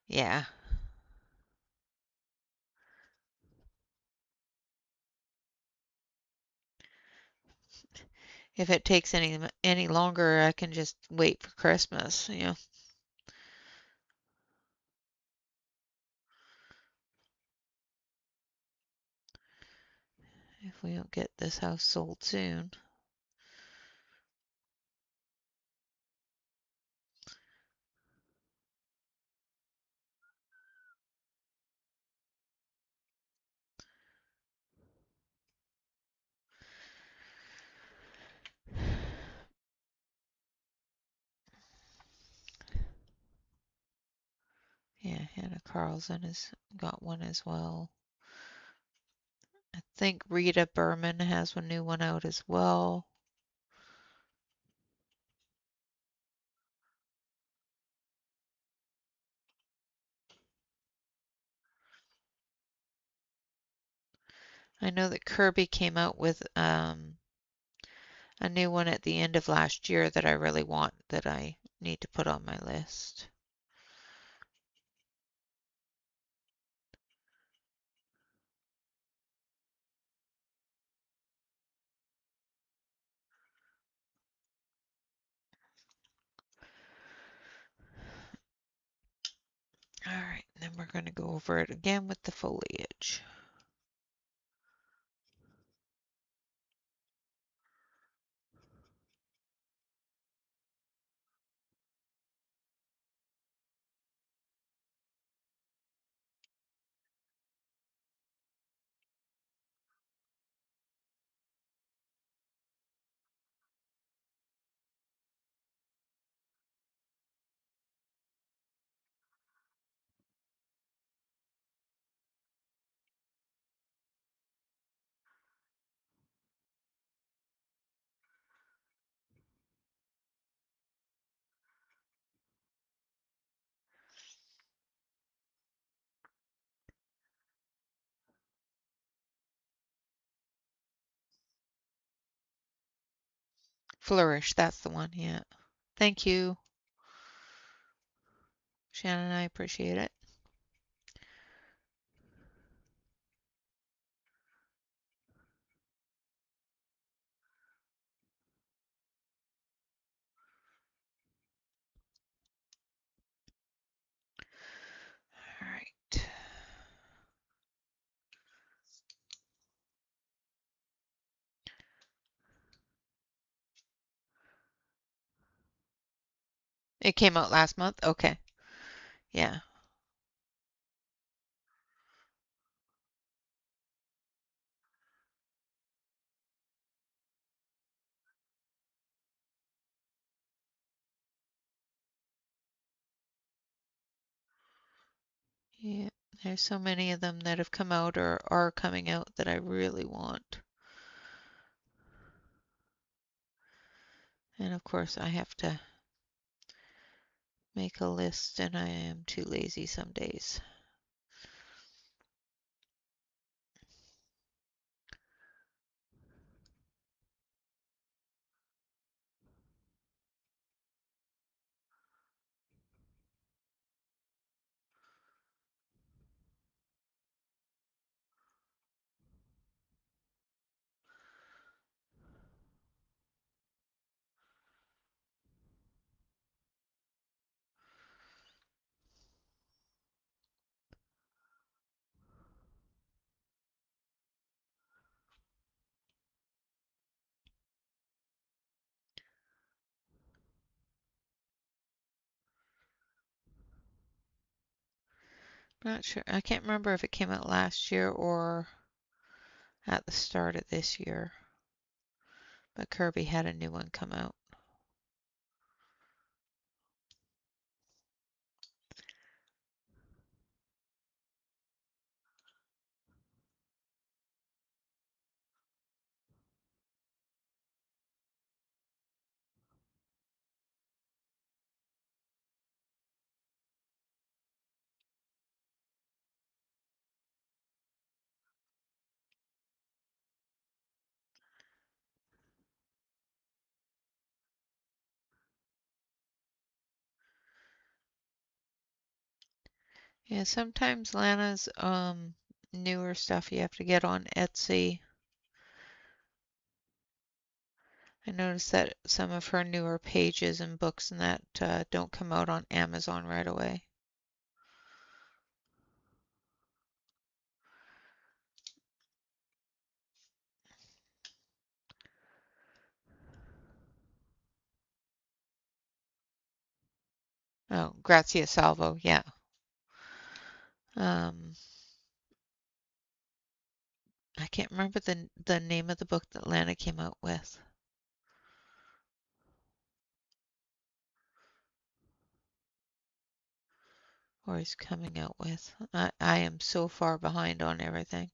Yeah. If it takes any longer, I can just wait for Christmas, you know. If we don't get this house sold soon. Yeah, Hannah Carlson has got one as well. I think Rita Berman has a new one out as well. I know that Kirby came out with a new one at the end of last year that I really want, that I need to put on my list. All right, then we're going to go over it again with the foliage. Flourish, that's the one, yeah. Thank you, Shannon, I appreciate it. All right. It came out last month? Okay. Yeah. Yeah. There's so many of them that have come out or are coming out that I really want. And of course, I have to make a list, and I am too lazy some days. Not sure. I can't remember if it came out last year or at the start of this year. But Kirby had a new one come out. Yeah, sometimes Lana's newer stuff you have to get on Etsy. I noticed that some of her newer pages and books and that don't come out on Amazon right away. Oh, Grazia Salvo, yeah. Um, I can't remember the name of the book that Lana came out with. or he's coming out with. I am so far behind on everything.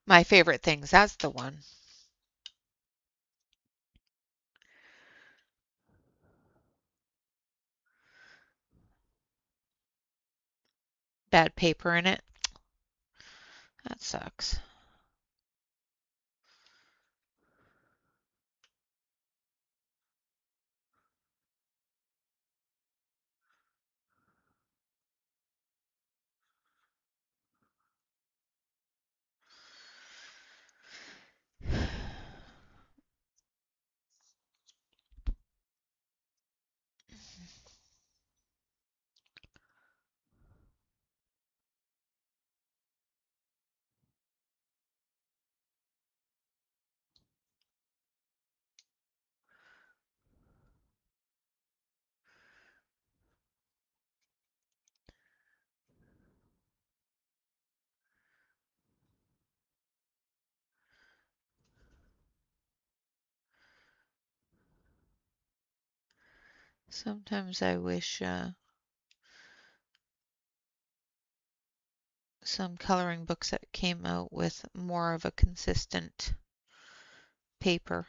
My favorite things, that's the one. Bad paper in it. That sucks. Sometimes I wish some coloring books that came out with more of a consistent paper.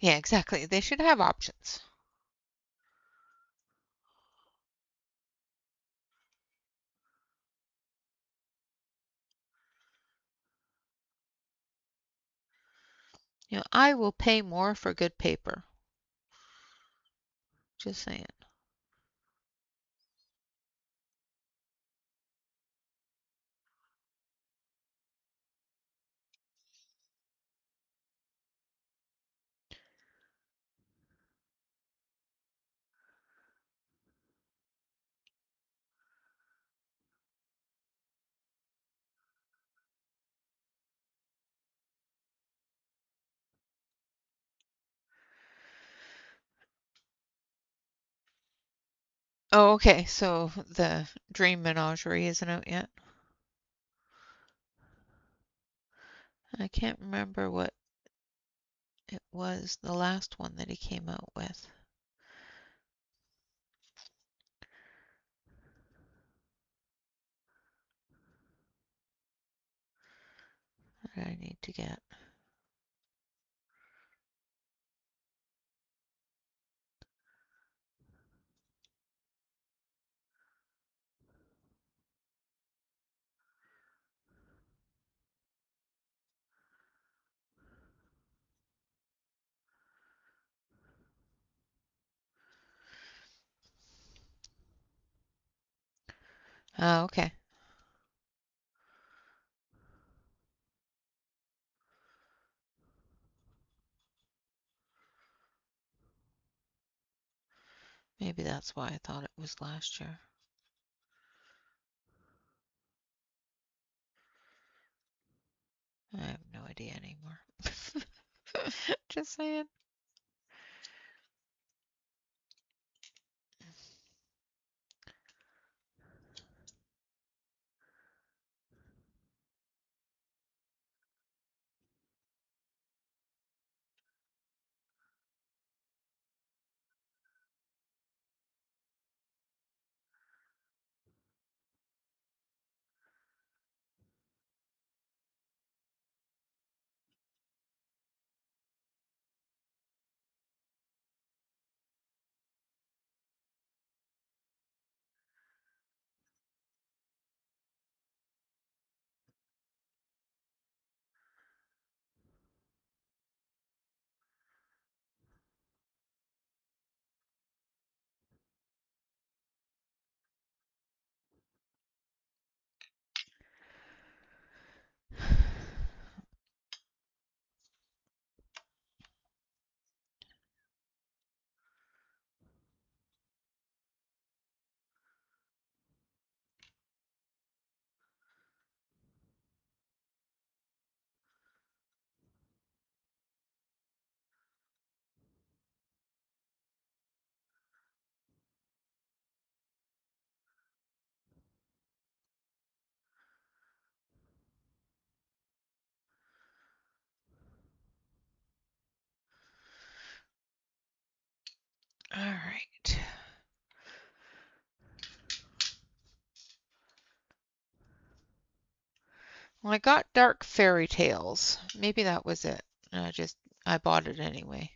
Yeah, exactly. They should have options. I will pay more for good paper. Just saying. Oh, okay. So the Dream Menagerie isn't out yet. I can't remember what it was, the last one that he came out with. That I need to get. Oh, okay. Maybe that's why I thought it was last year. I have no idea anymore. Just saying. All right. Well, I got Dark Fairy Tales. Maybe that was it. I bought it anyway.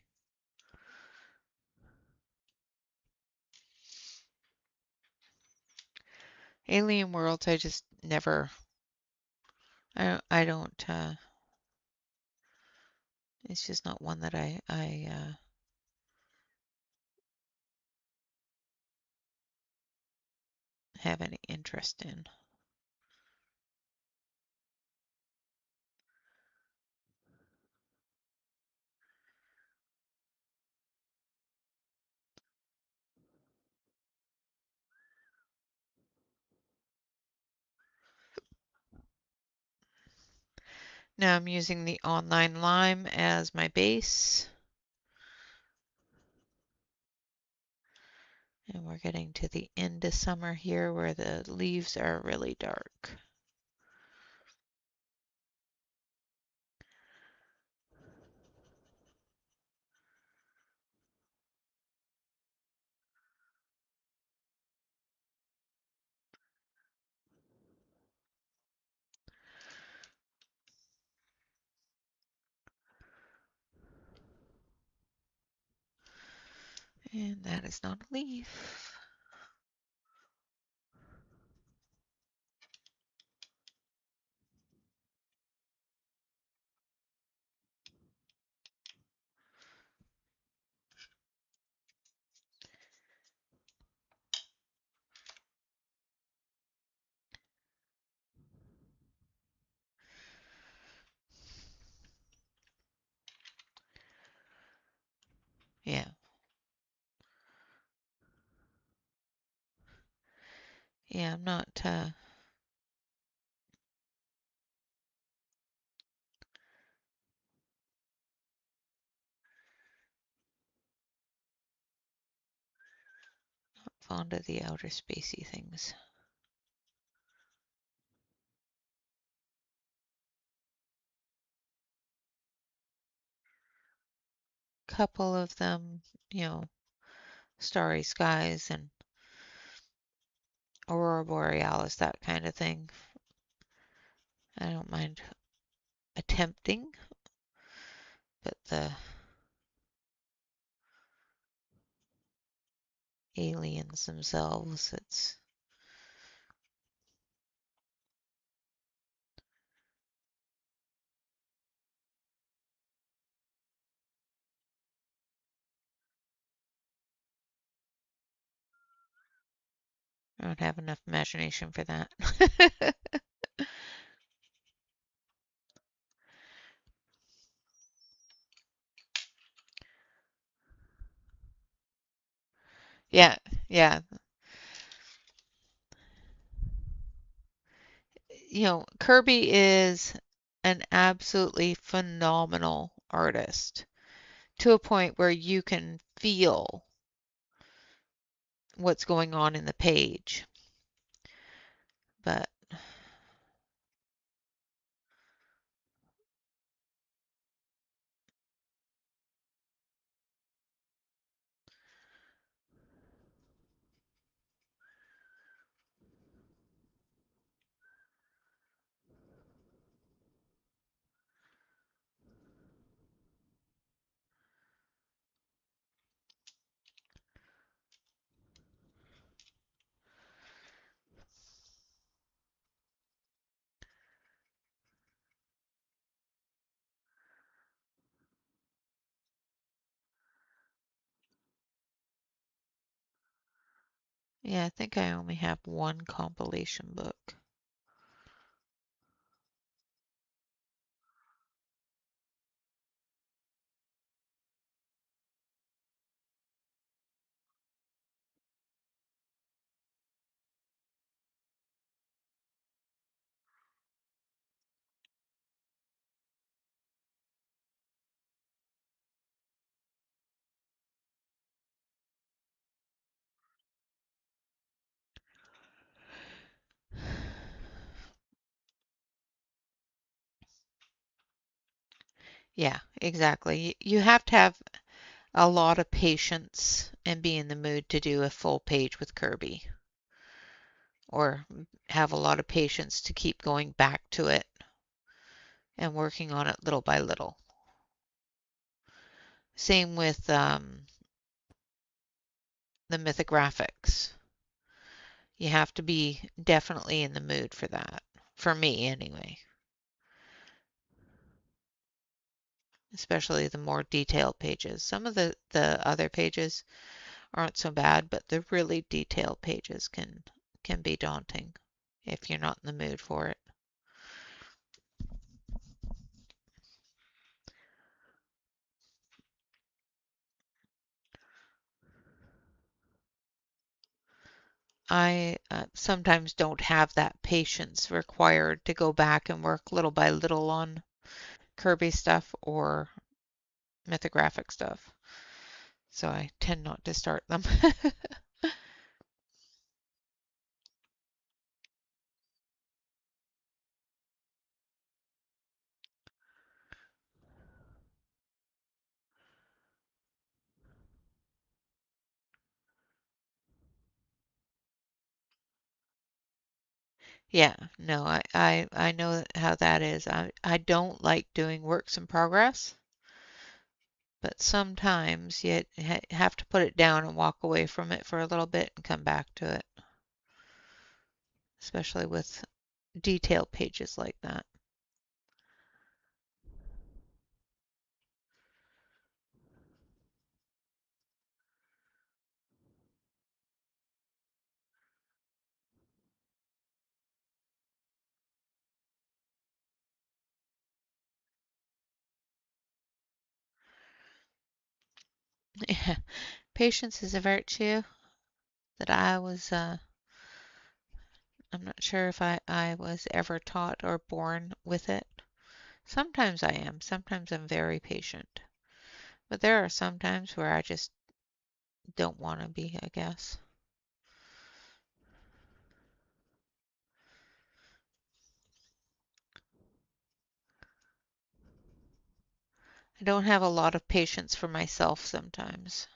Alien Worlds, I just never, I don't, it's just not one that I have any interest in. Now I'm using the Online Lime as my base. And we're getting to the end of summer here where the leaves are really dark. And that is not a leaf. Yeah, yeah, I'm not fond of the outer spacey things. Couple of them, you know, starry skies and aurora borealis, that kind of thing. I don't mind attempting, but the aliens themselves, I don't have enough imagination for that. Yeah, yeah. Kirby is an absolutely phenomenal artist to a point where you can feel what's going on in the page. But yeah, I think I only have one compilation book. Yeah, exactly. You have to have a lot of patience and be in the mood to do a full page with Kirby, or have a lot of patience to keep going back to it and working on it little by little. Same with the mythographics. You have to be definitely in the mood for that. For me, anyway. Especially the more detailed pages. Some of the other pages aren't so bad, but the really detailed pages can be daunting if you're not in the mood for it. I sometimes don't have that patience required to go back and work little by little on Kirby stuff or mythographic stuff. So I tend not to start them. Yeah, no, I know how that is. I don't like doing works in progress, but sometimes you have to put it down and walk away from it for a little bit and come back to it, especially with detailed pages like that. Yeah, patience is a virtue that I'm not sure if I was ever taught or born with it. Sometimes I am. Sometimes I'm very patient. But there are some times where I just don't want to be, I guess. I don't have a lot of patience for myself sometimes.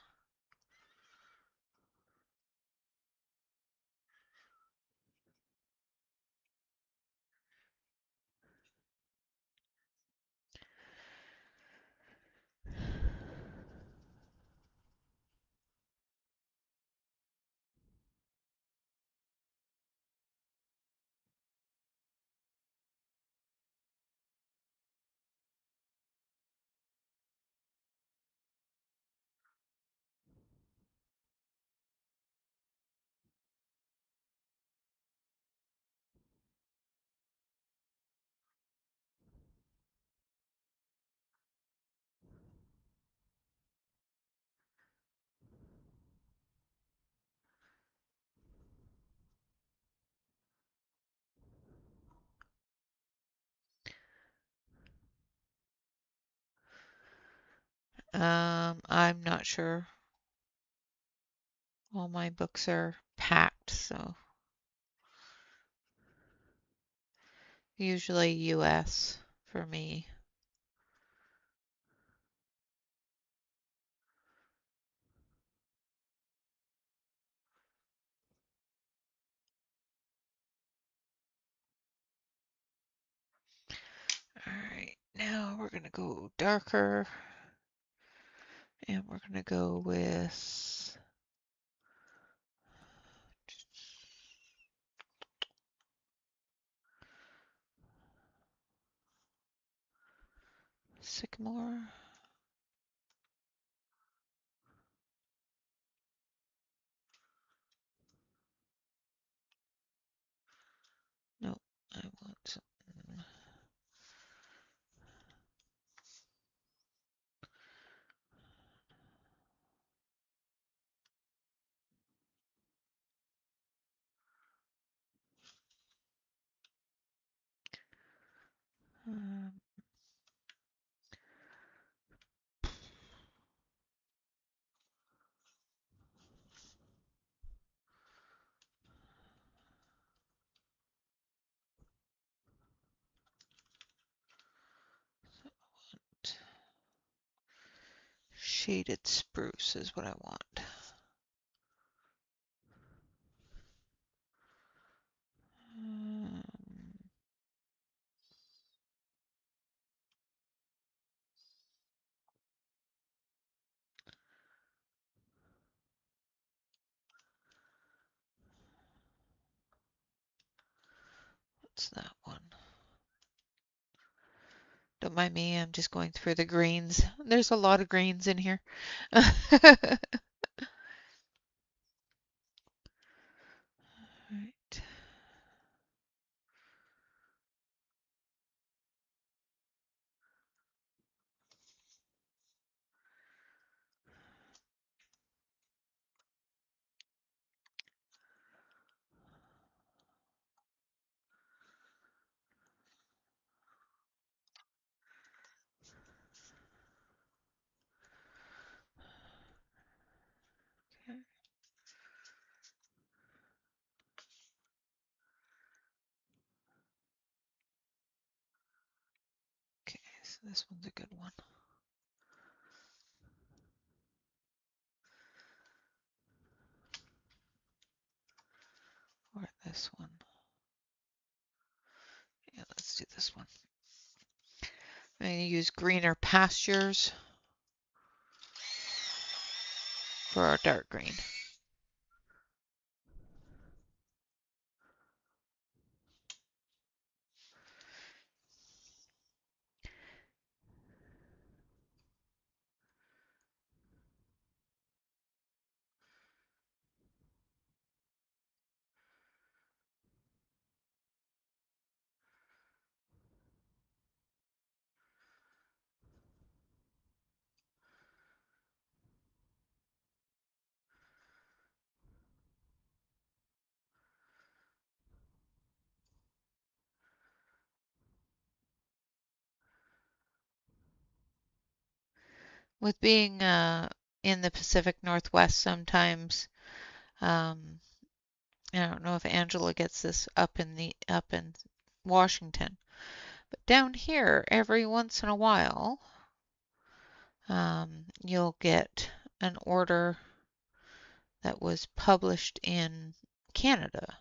I'm not sure. All my books are packed, so usually US for me. All right, now we're gonna go darker, and we're gonna go with Sycamore. No, I want something. Um, Shaded spruce is what I want. What's that one? Don't mind me, I'm just going through the greens. There's a lot of greens in here. Right. Okay, so this one's a good one. Or this one. Yeah, let's do this one. I'm going to use greener pastures for our dark green. With being in the Pacific Northwest sometimes, um, I don't know if Angela gets this up in Washington, but down here every once in a while, you'll get an order that was published in Canada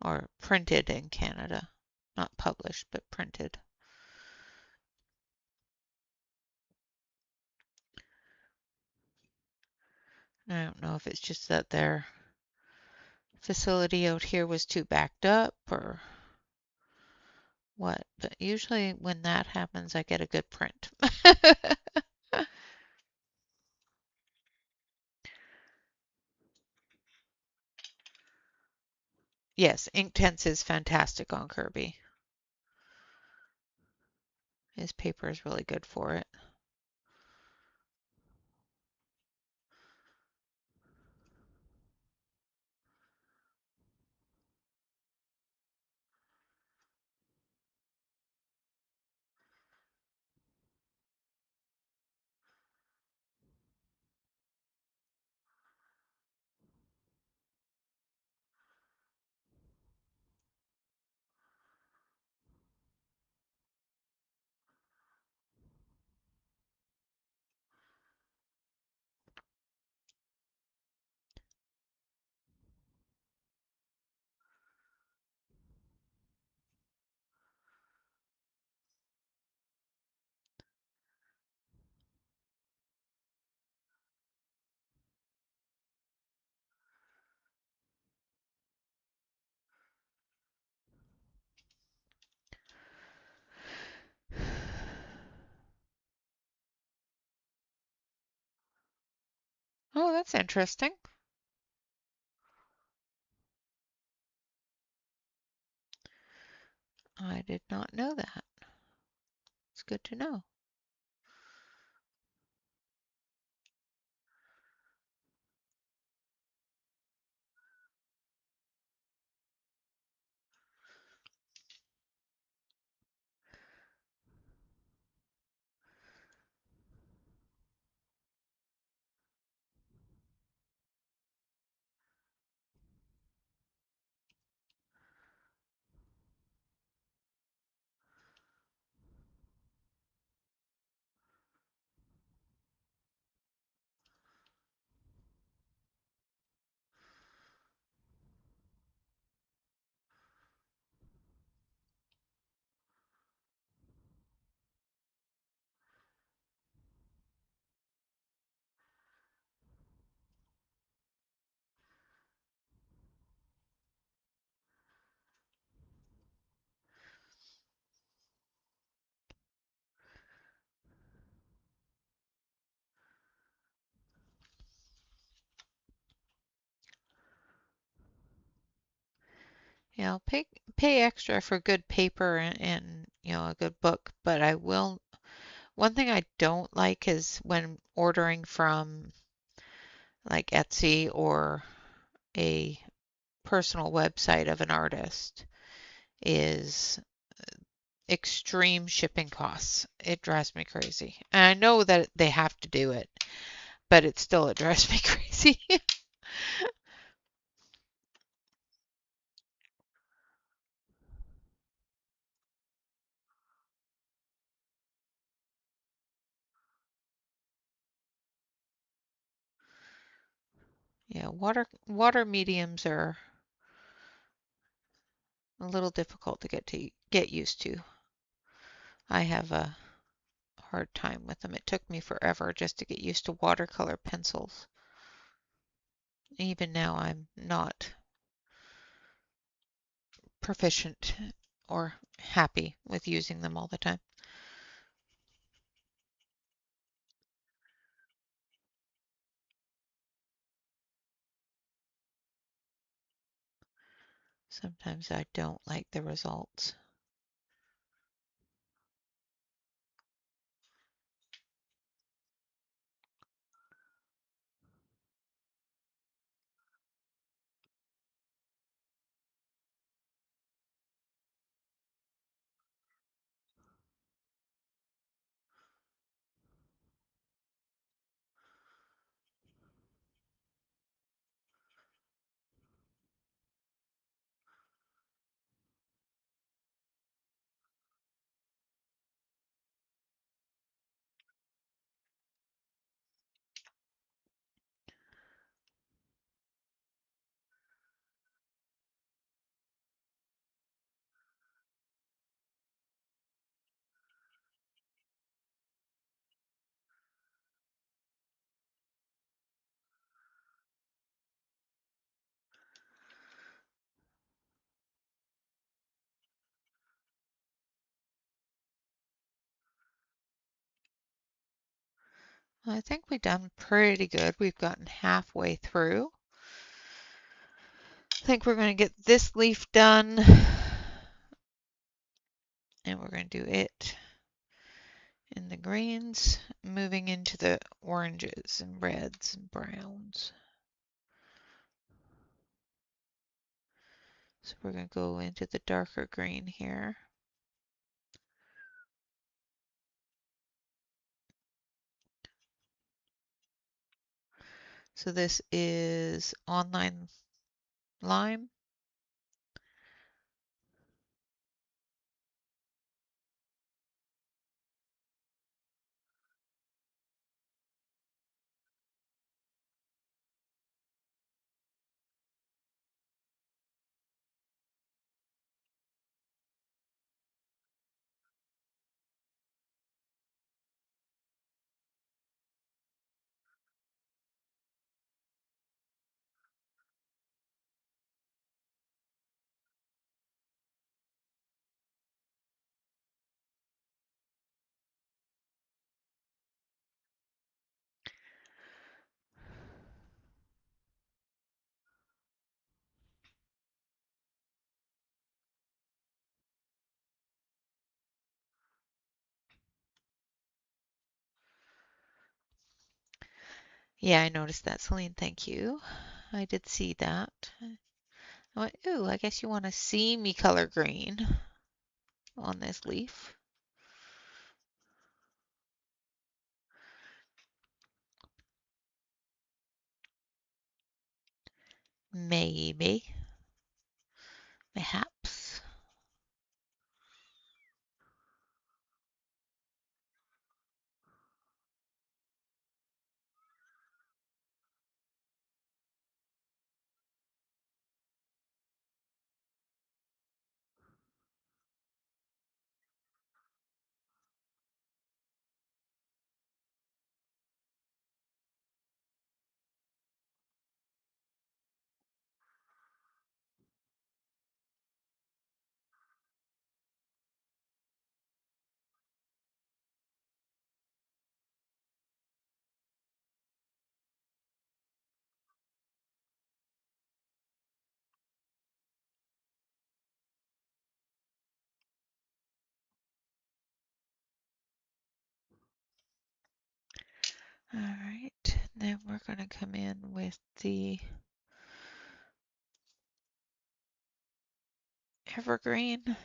or printed in Canada, not published but printed. I don't know if it's just that their facility out here was too backed up or what, but usually when that happens, I get a good print. Yes, Inktense is fantastic on Kirby. His paper is really good for it. Oh, that's interesting. I did not know that. It's good to know. Yeah, I'll pay extra for good paper and a good book, but I will. One thing I don't like is when ordering from like Etsy or a personal website of an artist is extreme shipping costs. It drives me crazy. And I know that they have to do it, but it drives me crazy. Yeah, water mediums are a little difficult to get used to. I have a hard time with them. It took me forever just to get used to watercolor pencils. Even now I'm not proficient or happy with using them all the time. Sometimes I don't like the results. I think we've done pretty good. We've gotten halfway through. I think we're going to get this leaf done and we're going to do it in the greens, moving into the oranges and reds and browns. So we're going to go into the darker green here. So this is online lime. Yeah, I noticed that, Celine. Thank you. I did see that. I went, ooh, I guess you want to see me color green on this leaf. Maybe. Perhaps. All right, then we're going to come in with the evergreen.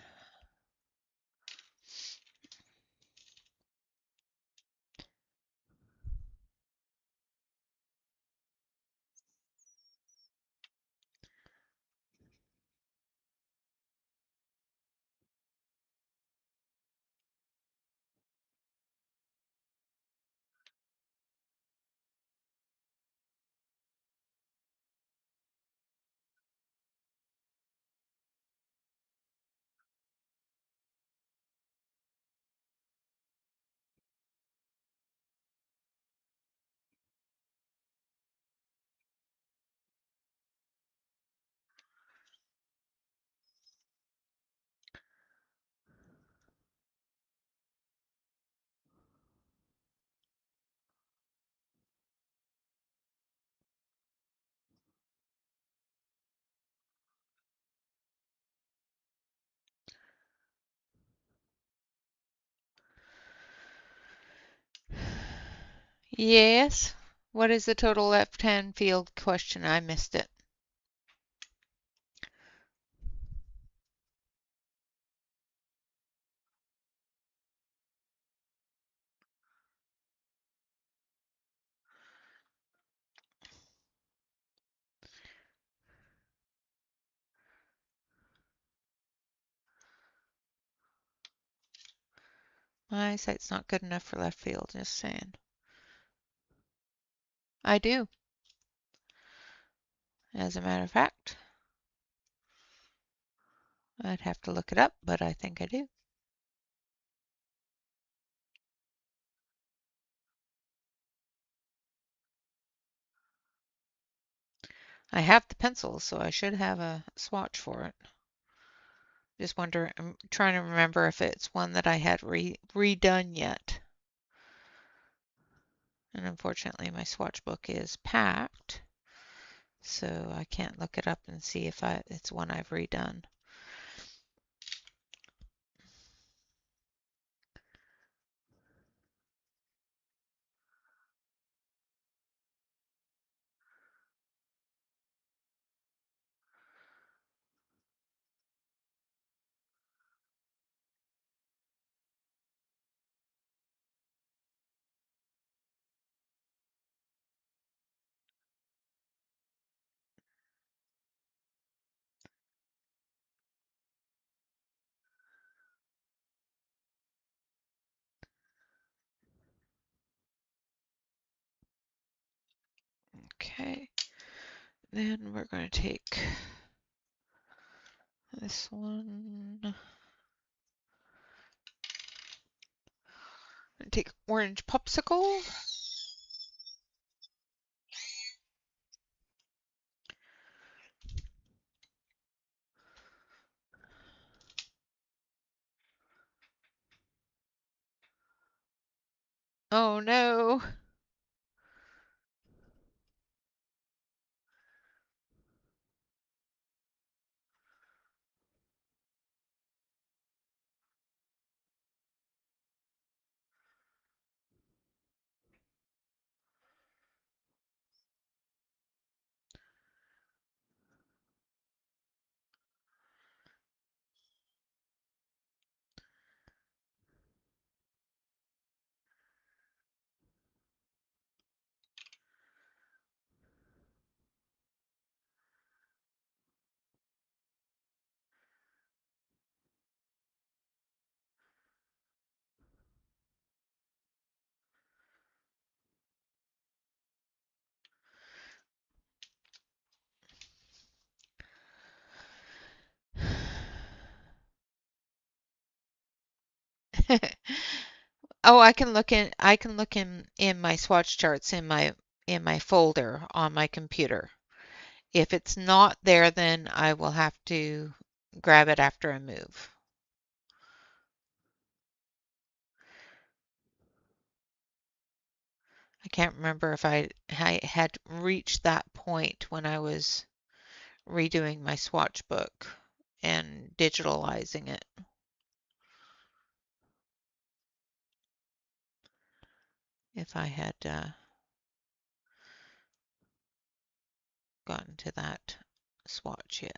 Yes. What is the total left-hand field question? I missed it. My eyesight's not good enough for left field, just saying. I do, as a matter of fact. I'd have to look it up, but I think I do. I have the pencil, so I should have a swatch for it. Just wonder, I'm trying to remember if it's one that I had redone yet. And unfortunately, my swatch book is packed, so I can't look it up and see if it's one I've redone. Okay, then we're going to take this one. Take orange popsicle. Oh no. Oh, I can look in my swatch charts in my folder on my computer. If it's not there, then I will have to grab it after I move. I can't remember if I had reached that point when I was redoing my swatch book and digitalizing it. If I had gotten to that swatch yet.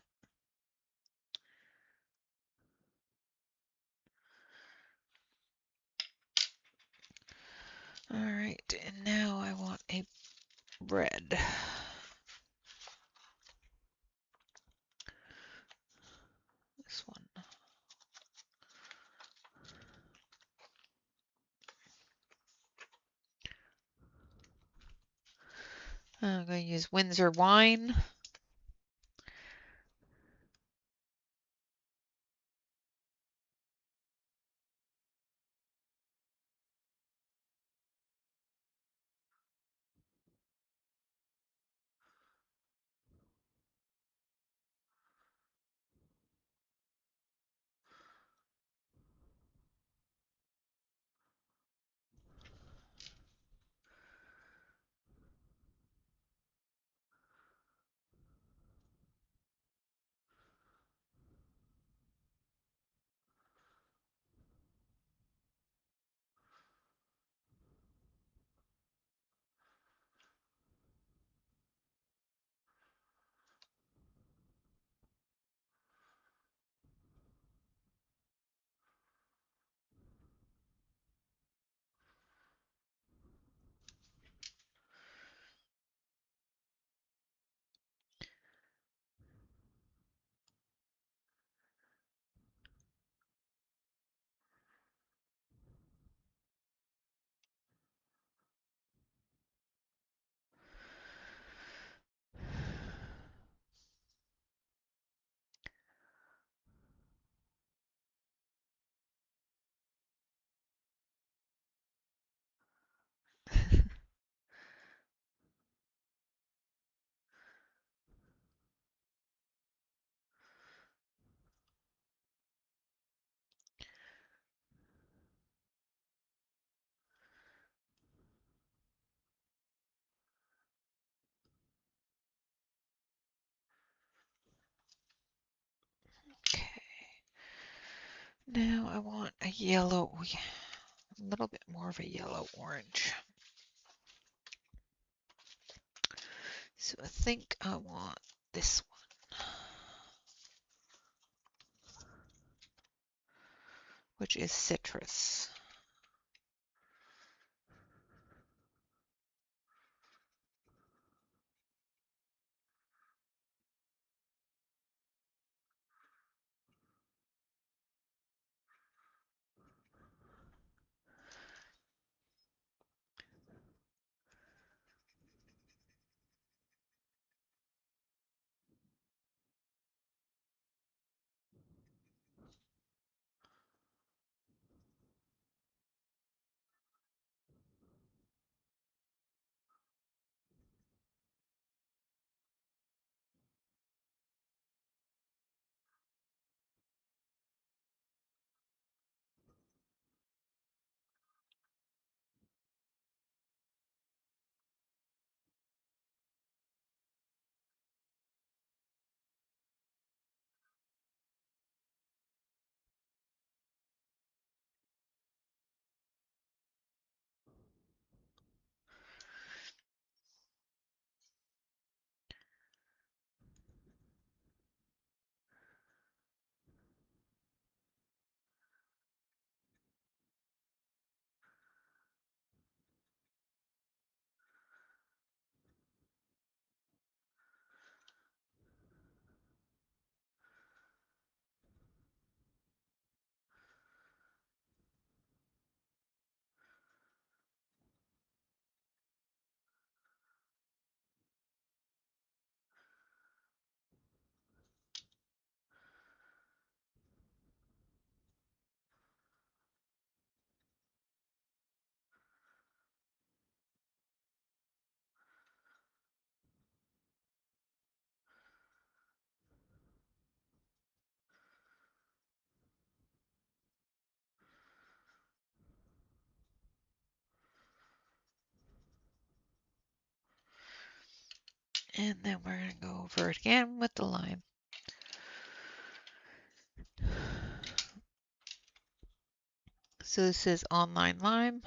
All right, and now I want a red. This one. I'm going to use Windsor wine. Okay. Now I want a yellow, a little bit more of a yellow orange. So I think I want this one, which is citrus. And then we're going to go over it again with the lime. So this is online lime.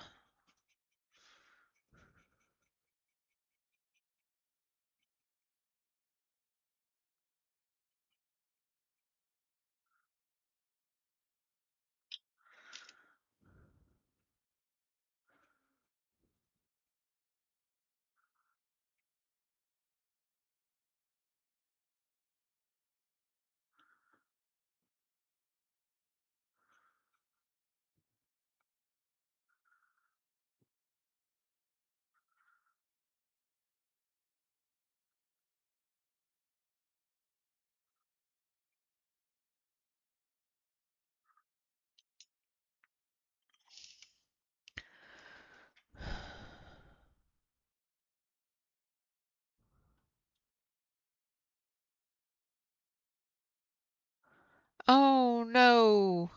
Oh no.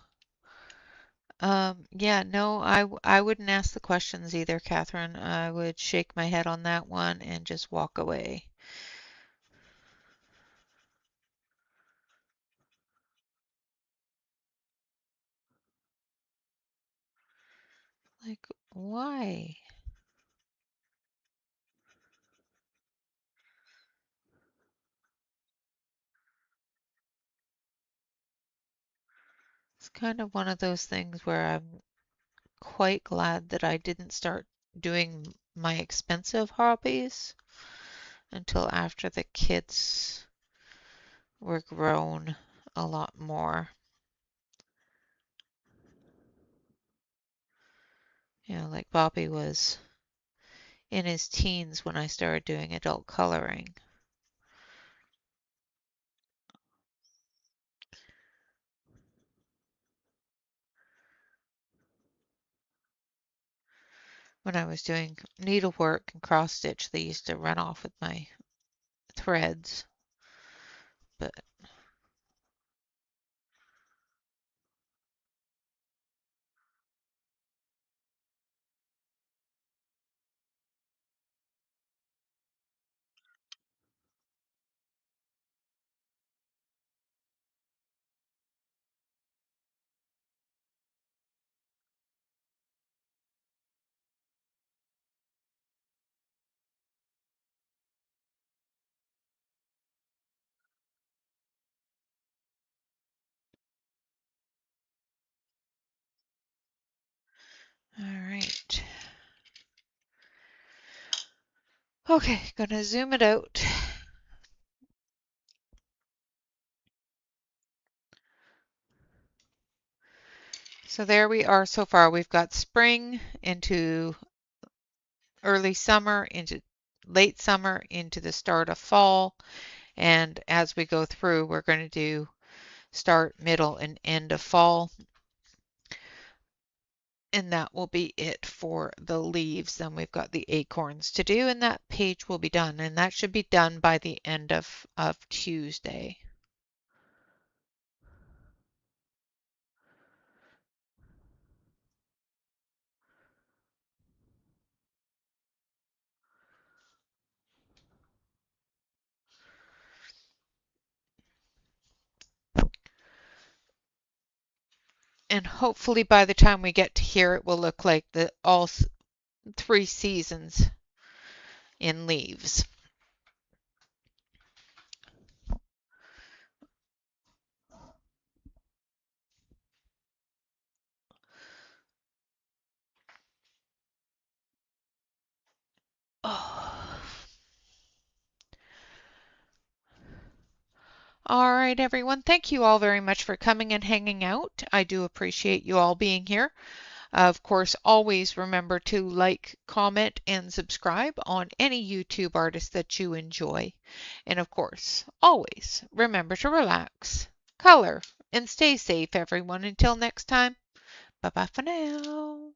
Yeah, no, I wouldn't ask the questions either, Catherine. I would shake my head on that one and just walk away. Like, why? It's kind of one of those things where I'm quite glad that I didn't start doing my expensive hobbies until after the kids were grown a lot more. You know, like Bobby was in his teens when I started doing adult coloring. When I was doing needlework and cross stitch, they used to run off with my threads. But all right. Okay, gonna zoom it out. So there we are so far. We've got spring into early summer, into late summer, into the start of fall. And as we go through, we're going to do start, middle, and end of fall. And that will be it for the leaves. Then we've got the acorns to do, and that page will be done. And that should be done by the end of Tuesday. And hopefully by the time we get to here, it will look like the all three seasons in leaves. Oh. All right, everyone. Thank you all very much for coming and hanging out. I do appreciate you all being here. Of course, always remember to like, comment, and subscribe on any YouTube artist that you enjoy. And of course, always remember to relax, color, and stay safe, everyone. Until next time, bye bye for now.